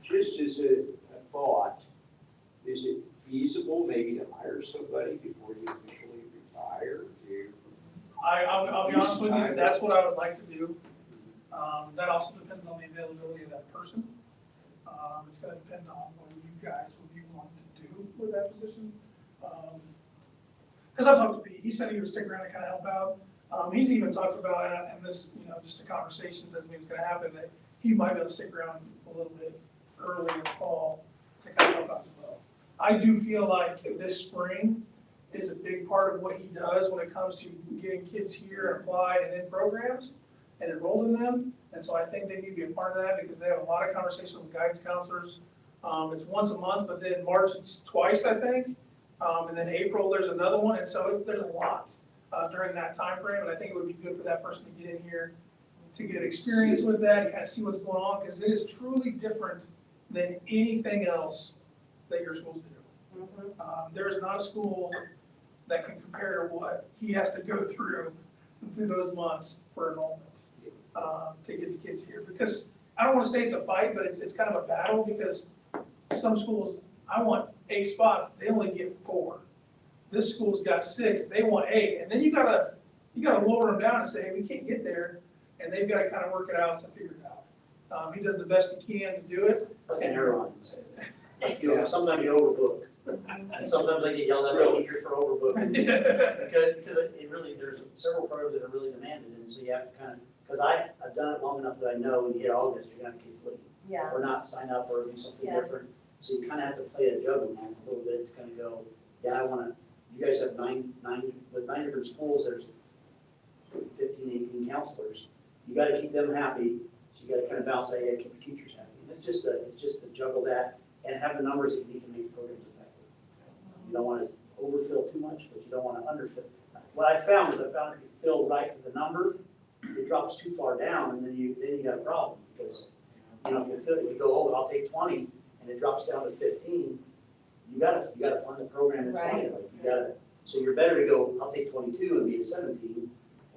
Just as a thought, is it feasible maybe to hire somebody before you officially retire? I'll be honest with you, that's what I would like to do. That also depends on the availability of that person. It's gonna depend on what you guys would be wanting to do with that position. Cause I've talked to Pete, he said he would stick around and kind of help out. He's even talked about, and this, just a conversation, doesn't mean it's gonna happen, that he might be able to stick around a little bit early in the fall to kind of help out as well. I do feel like this spring is a big part of what he does when it comes to getting kids here and applied and in programs and enrolled in them. And so I think they need to be a part of that because they have a lot of conversations with guidance counselors. It's once a month, but then March it's twice, I think. And then April, there's another one. And so there's a lot during that time frame. And I think it would be good for that person to get in here to get experience with that and kind of see what's going on, because it is truly different than anything else that your schools do. There is not a school that can compare to what he has to go through those months for enrollment to get the kids here. Because I don't want to say it's a fight, but it's kind of a battle, because some schools, I want 8 spots, they only get 4. This school's got 6, they want 8, and then you gotta lower them down and say, hey, we can't get there, and they've got to kind of work it out to figure it out. He does the best he can to do it. Like an airline. Sometimes you overbook. And sometimes I get yelled at by teachers for overbooking. Because it really, there's several programs that are really demanded, and so you have to kind of, because I've done it long enough that I know when you hit August, you're gonna have kids leave. Yeah. Or not sign up or do something Yeah. different. So you kind of have to play a juggling act a little bit to kind of go, yeah, I wanna, you guys have with 9 different schools, there's 15, 18 counselors. You gotta keep them happy, so you gotta kind of balance that, you gotta keep the teachers happy. And it's just to juggle that and have the numbers that you need to make programs effective. You don't want to overfill too much, but you don't want to underfill. What I found is if you fill right to the number, it drops too far down, and then you got a problem, because if you go, oh, I'll take 20, and it drops down to 15, you gotta fund the program at 20. Right. Like so you're better to go, I'll take 22 and be at 17,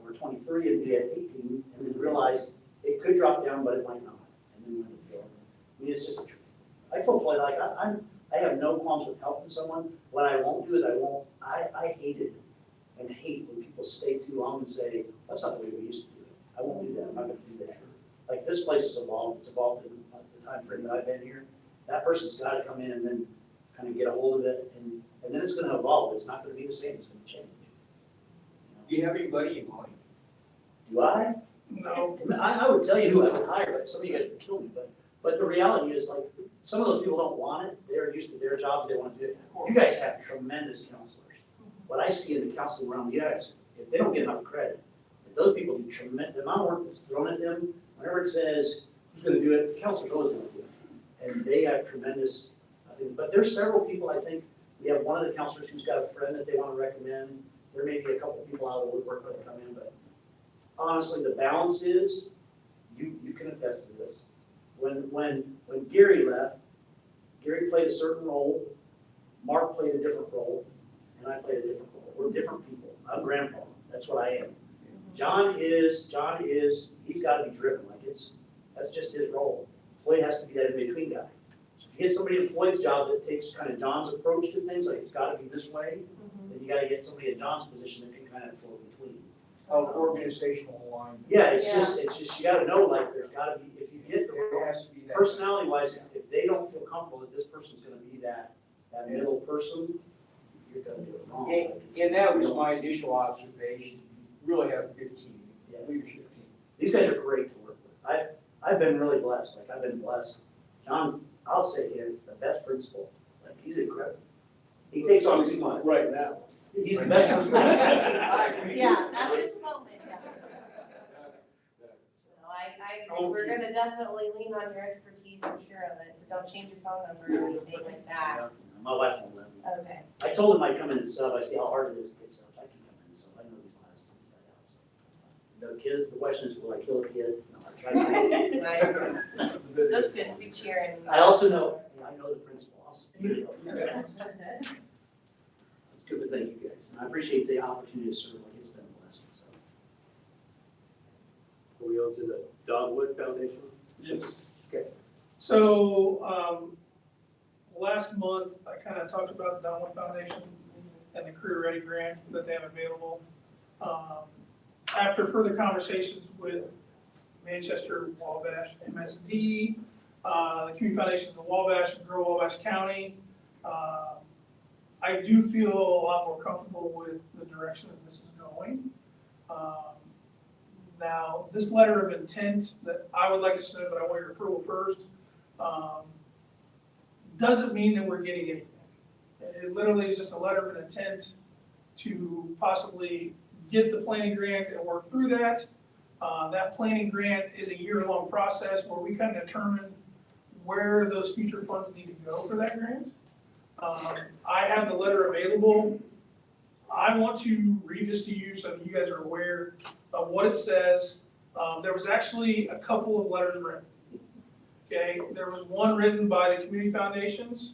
or 23 and be at 18, and then realize it could drop down, but it might not, and then let it go. I mean, it's just a truth. I told Floyd, like, I have no qualms with helping someone. What I won't do is I hated and hate when people stay too long and say, that's not the way we used to do it. I won't do that, I'm not gonna do that. Like, this place has evolved, it's evolved in the time frame that I've been here. That person's gotta come in and then kind of get a hold of it, and then it's gonna evolve, it's not gonna be the same, it's gonna change. Do you have anybody in mind? Do I? No. I would tell you who I would hire, but some of you guys would kill me, but the reality is, like, some of those people don't want it, they're used to their jobs, they want to do it. You guys have tremendous counselors. What I see in the counseling realm, you guys, if they don't get enough credit, if those people do tremendous, the amount of work that's thrown at them, whenever it says, who's gonna do it, the counselor's always gonna do it. And they have tremendous, I think, but there's several people, I think, We have one of the counselors who's got a friend that they want to recommend. There may be a couple people out of the woodwork that come in, but honestly, the balance is, you can attest to this. When Gary left, Gary played a certain role, Mark played a different role, and I played a different role. We're different people. I'm grandpa, that's what I am. John is, he's gotta be driven, like that's just his role. Floyd has to be that in-between guy. So if you get somebody in Floyd's job that takes kind of John's approach to things, like it's gotta be this way, then you gotta get somebody in John's position that can kind of float between. Organizational alignment. Yeah, it's just, you gotta know, like, there's gotta be, if you get the, There has to be that. personality wise, if they don't feel comfortable that this person's gonna be that middle person, you're gonna do it wrong. And that was my initial observation. You really have a good team, leadership team. These guys are great to work with. I've been really blessed, like, I've been blessed. John, I'll say he's the best principal, like, he's incredible. He takes on too much. Right now. He's the best principal. Yeah, at this moment, yeah. No, I agree. We're gonna definitely lean on your expertise, I'm sure of it, so don't change your phone number or anything like that. My wife won't let me. Okay. I told him I'd come in and sub, I see how hard it is to get subs, I can come in and sub, I know these classes inside out. So. The kids, the question is, will I kill a kid? No, I try to. Nice. That's good, we cheering. I also know, I know the principal, I'll say, you know. It's good to thank you guys, and I appreciate the opportunity to serve, like it's been a blessing, so. Are we on to the Dogwood Foundation? Yes. Okay. So, last month, I kind of talked about the Donwood Foundation and the Career Ready grant that they have available. After further conversations with Manchester, Wabash, MSD, the community foundations of Wabash and Grow Wabash County, I do feel a lot more comfortable with the direction that this is going. Now, this letter of intent that I would like to submit, but I want your approval first, doesn't mean that we're getting anything. It literally is just a letter of an intent to possibly get the planning grant and work through that. That planning grant is a year-long process where we kind of determine where those future funds need to go for that grant. I have the letter available. I want to read this to you so that you guys are aware of what it says. There was actually a couple of letters written. Okay, there was one written by the community foundations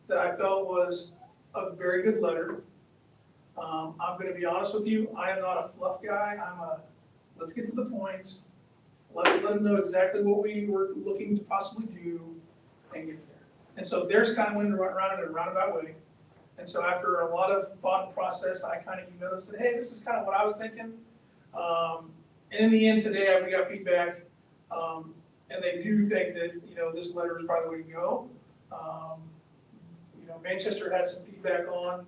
that I felt was a very good letter. I'm gonna be honest with you, I am not a fluff guy, let's get to the points. Let's let them know exactly what we were looking to possibly do and get there. And so theirs kind of went around in a roundabout way. And so after a lot of thought and process, I kind of emailed and said, hey, this is kind of what I was thinking. And in the end today, we got feedback, and they do think that, this letter is probably the way to go. Manchester had some feedback on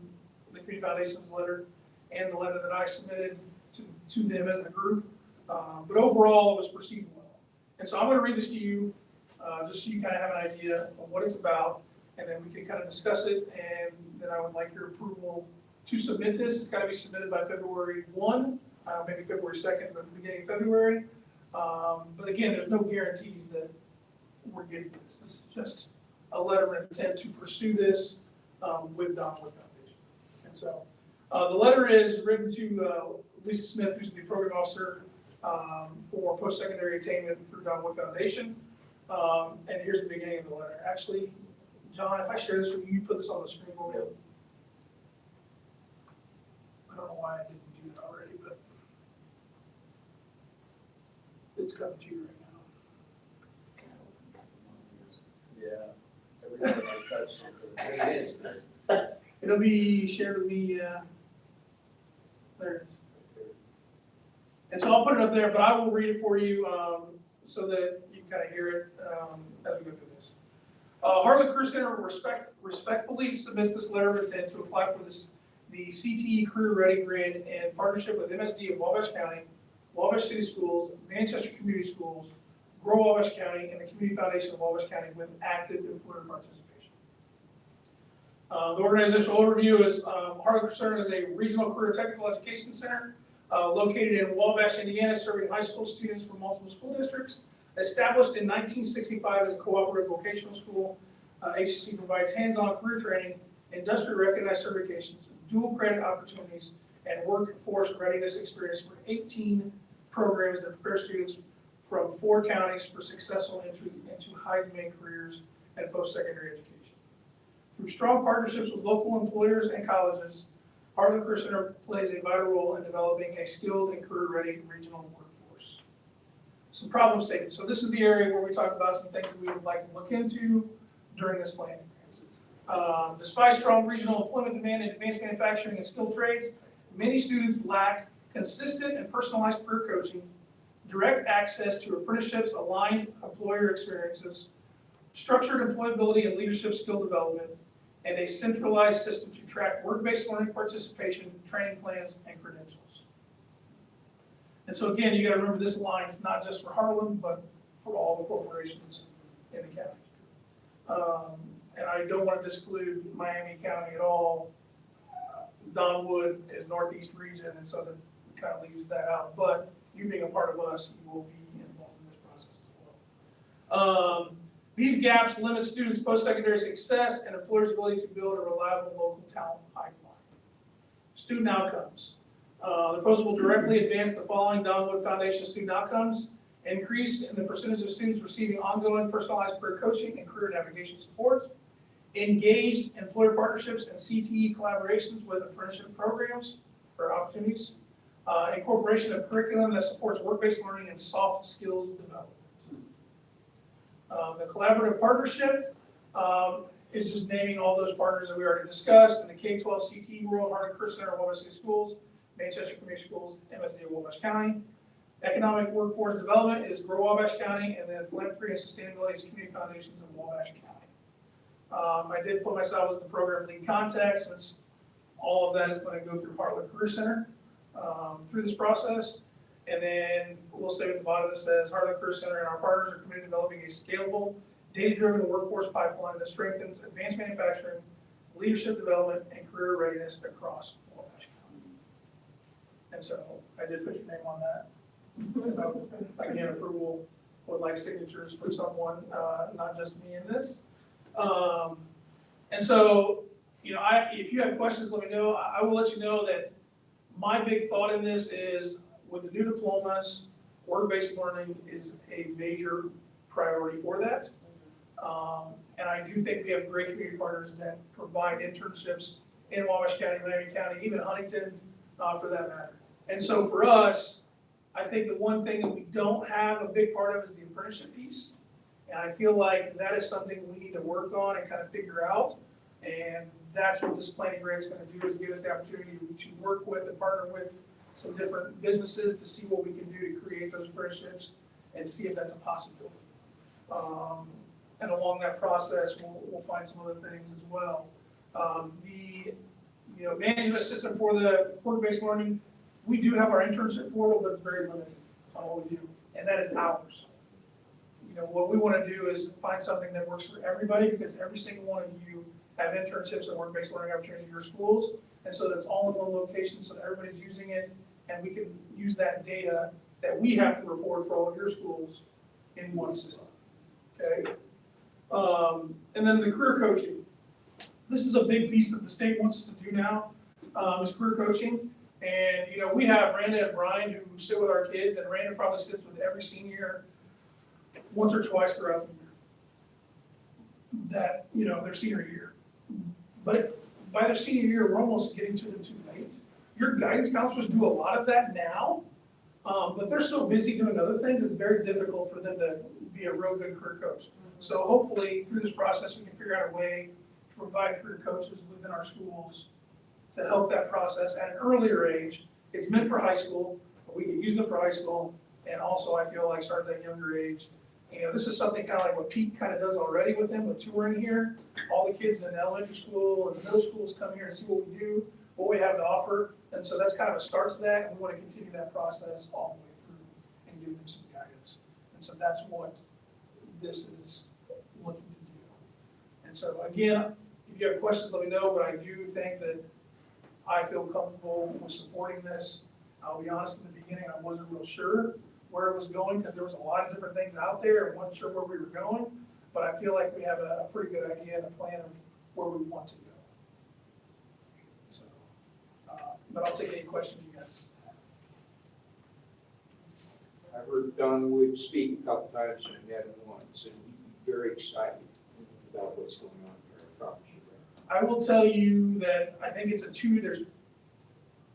the Community Foundation's letter and the letter that I submitted to them as a group. But overall, it was perceived well. And so I'm gonna read this to you, just so you kind of have an idea of what it's about, and then we can kind of discuss it, and then I would like your approval to submit this. It's gotta be submitted by February 1, maybe February 2nd, but the beginning of February. But again, there's no guarantees that we're getting this. This is just a letter of intent to pursue this with Donwood Foundation. And so the letter is written to Lisa Smith, who's the program officer for post-secondary attainment through Donwood Foundation. And here's the beginning of the letter. Actually, John, if I share this with you, you put this on the screen for me. I don't know why I didn't do it already, but it's coming to you right now. Yeah. Every time I touch something, there it is. It'll be shared with me, there it is. And so I'll put it up there, but I will read it for you, so that you can kind of hear it, as we go through this. Harlan Career Center respectfully submits this letter of intent to apply for the CTE Career Ready Grant in partnership with MSD of Wabash County, Wabash City Schools, Manchester Community Schools, Grow Wabash County, and the Community Foundation of Wabash County with active employer participation. The organizational overview is Harlan Career Center is a regional career technical education center located in Wabash, Indiana, serving high school students from multiple school districts. Established in 1965 as a cooperative vocational school, HCC provides hands-on career training industry recognized certifications, dual credit opportunities, and workforce readiness experience for 18 programs that prepare students from 4 counties for successful entry into high-demand careers and post-secondary education. Through strong partnerships with local employers and colleges, Heartland Career Center plays a vital role in developing a skilled and career-ready regional workforce. Some problem statements. So this is the area where we talk about some things that we would like to look into during this planning. Despite strong regional employment demand in advanced manufacturing and skilled trades, many students lack consistent and personalized career coaching, direct access to apprenticeships, aligned employer experiences, structured employability and leadership skill development, and a centralized system to track work-based learning participation, training plans, and credentials. And so again, you gotta remember this aligns not just for Harlan, but for all the corporations in the county. And I don't want to disclude Miami County at all. Donwood is Northeast region, and so that kind of leaves that out. But you being a part of us, you will be involved in this process as well. These gaps limit students' post-secondary success and employers' ability to build a reliable local talent pipeline. Student outcomes. The proposal will directly advance the following Donwood Foundation student outcomes: increase in the percentage of students receiving ongoing personalized career coaching and career navigation support, engaged employer partnerships and CTE collaborations with apprenticeship programs or opportunities, incorporation of curriculum that supports work-based learning and soft skills development. The collaborative partnership is just naming all those partners that we already discussed in the K-12 CTE world, Heartland Career Center, Wabash City Schools, Manchester Community Schools, MSD Wabash County. Economic workforce development is Grow Wabash County, and then philanthropy and sustainability is Community Foundations of Wabash County. I did put myself as the program lead contact, since all of that is going to go through Heartland Career Center through this process. And then we'll say at the bottom that says Heartland Career Center and our partners are committed to developing a scalable, data-driven workforce pipeline that strengthens advanced manufacturing, leadership development, and career readiness across Wabash County. And so I did put your name on that. I can get approval with like signatures for someone, not just me in this. And so, you know, if you have questions, let me know. I will let you know that my big thought in this is, with the new diplomas, work-based learning is a major priority for that. And I do think we have great community partners that provide internships in Wabash County, Miami County, even Huntington, for that matter. And so for us, I think the one thing that we don't have a big part of is the apprenticeship piece. And I feel like that is something we need to work on and kind of figure out. And that's what this planning grant is going to do, is give us the opportunity to work with and partner with some different businesses to see what we can do to create those apprenticeships and see if that's a possibility. And along that process, we'll find some other things as well. The management system for the work-based learning, we do have our internship portal, but it's very limited on what we do, and that is ours. You know, what we want to do is find something that works for everybody, because every single one of you have internships and work-based learning opportunities in your schools, and so that's all in one location, so that everybody's using it, and we can use that data that we have to report for all of your schools in one system. Okay. And then the career coaching. This is a big piece that the state wants us to do now, is career coaching. And, you know, we have Randa and Brian who sit with our kids, and Randa probably sits with every senior once or twice throughout the year. That, you know, their senior year. But by their senior year, we're almost getting to them too late. Your guidance counselors do a lot of that now, but they're so busy doing other things, it's very difficult for them to be a real good career coach. So hopefully through this process, we can figure out a way to provide career coaches within our schools to help that process at an earlier age. It's meant for high school, but we can use them for high school, and also I feel like start at that younger age. You know, this is something kind of like what Pete kind of does already with them, with touring here. All the kids in elementary school and middle schools come here and see what we do, what we have to offer. And so that's kind of a start to that, and we want to continue that process all the way through and give them some guidance. And so that's what this is looking to do. And so again, if you have questions, let me know, but I do think that I feel comfortable with supporting this. I'll be honest, in the beginning, I wasn't real sure where it was going, because there was a lot of different things out there and wasn't sure where we were going, but I feel like we have a pretty good idea and a plan of where we want to go. but I'll take any questions you guys have. I heard Don Wood speak a couple times and I met him once, and he's very excited about what's going on here. I promise you that. I will tell you that I think it's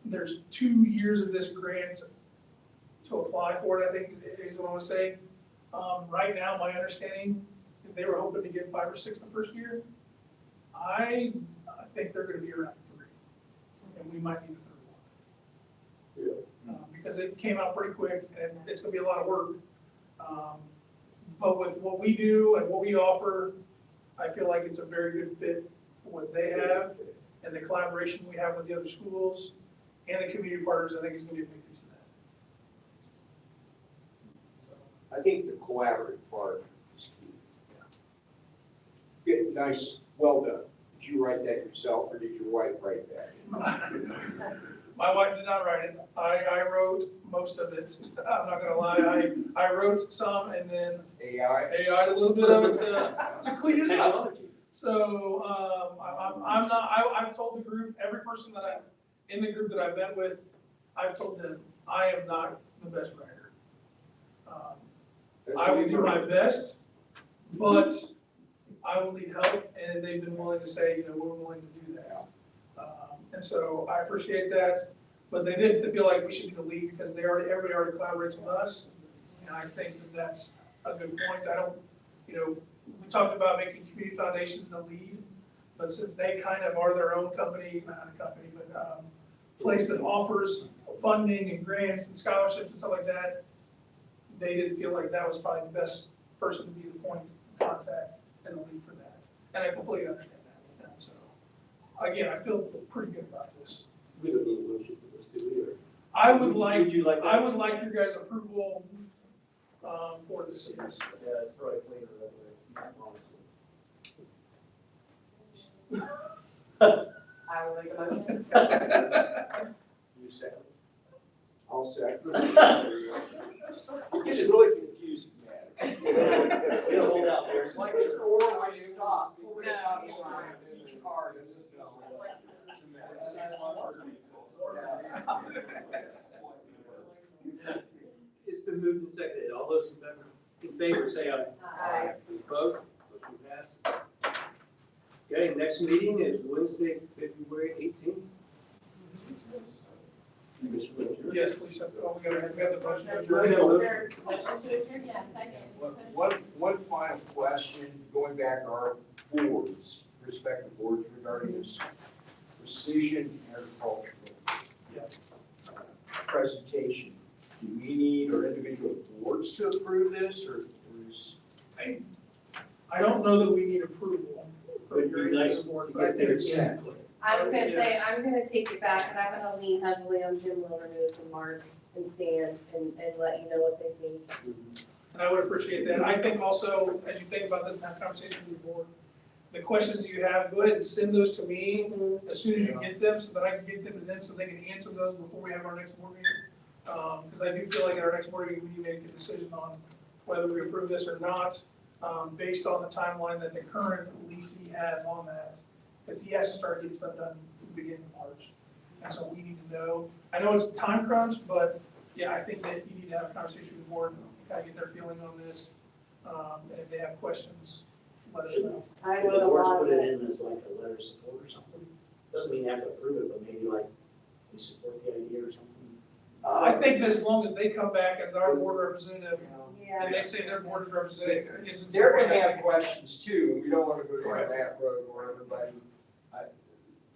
there's 2 years of this grant to apply for it, I think is what I want to say. Right now, my understanding is they were hoping to get 5 or 6 the first year. I think they're gonna be around 3, and we might need a 3rd one. Because it came out pretty quick, and it's gonna be a lot of work. But with what we do and what we offer, I feel like it's a very good fit for what they have, and the collaboration we have with the other schools and the community partners, I think is gonna be a big piece of that. I think the collaborative part is key. Good, nice, well done. Did you write that yourself or did your wife write that? My wife did not write it. I wrote most of it. I'm not gonna lie. I wrote some and then AI? a little bit of it to clean it up. So, I've told the group, every person that in the group that I've met with, I've told them, I am not the best writer. I will do my best, but I will need help, and they've been willing to say, we're willing to do that. And so I appreciate that, but they didn't feel like we should be the lead because everybody already collaborates with us. And I think that that's a good point. We talked about making community foundations the lead, but since they kind of are their own company, not a company, but place that offers funding and grants and scholarships and stuff like that, they didn't feel like that was probably the best person to be the point of contact and the lead for that. And I completely understand that. And so, again, I feel pretty good about this. We don't need a motion for this, do we? Or I would like that? I would like your guys' approval for this, yes. Yeah, it's probably cleaner that way, honestly. I will make a motion. You second? I'll second. It gets really confusing, man. Still hold out there. It's like a store where you stop, before you stop sign, each car is just. It's been moved and seconded. All those in favor say aye. Aye. Opposed? Motion passed. Okay, next meeting is Wednesday, February 18th. Yes, please, we have the motion to Motion adjourn. Motion to adjourn, yes, second. One final question, going back to our boards, respective boards regarding this precision agricultural presentation. Do we need our individual boards to approve this, or is? I don't know that we need approval for Would be your nice board, to but I get think their it's. input. I was gonna say, Yes. I'm gonna take it back, and I'm gonna lean heavily on Jim Wilderness and Mark and Stan, and let you know what they think. And I would appreciate that. I think also, as you think about this and have conversations with the board, the questions you have, go ahead and send those to me as soon as you get them, so that I can get them to them, so they can answer those before we have our next board meeting. Because I do feel like at our next board meeting, we need to make a decision on whether we approve this or not, based on the timeline that the current leasing has on that. Because he has to start getting stuff done at the beginning of March. And so we need to know, I know it's a time crunch, but yeah, I think that you need to have a conversation with the board, kind of get their feeling on this. And if they have questions, let us know. I Could wrote the a boards lot of put it it. in as like a letter of support or something? Doesn't mean you have to approve it, but maybe like we support the idea or something. I think that as long as they come back as our board representative, Yeah. and they say their board is representative. They're gonna have questions too, and we don't wanna go down that road where everybody.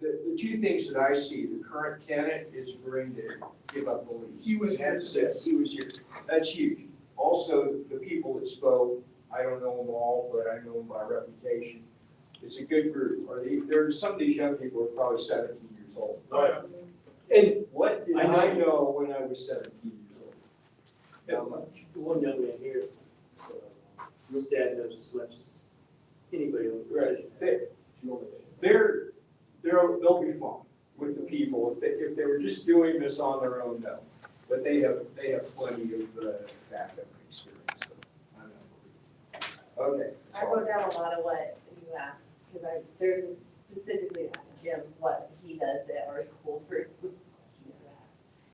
The two things that I see, the current tenant is agreeing to give up the lease. He was here. That's it. He was here. That's huge. Also, the people that spoke, I don't know them all, but I know them by reputation. It's a good group. There's some of these young people are probably 17 years old. And what did I know when I was 17 years old? Not much. The one young man here, so his dad knows as much as anybody on the Right. They'll be fine with the people if they were just doing this on their own, no. But they have plenty of backup experience. So I know. Okay. I wrote down a lot of what you asked, because there's some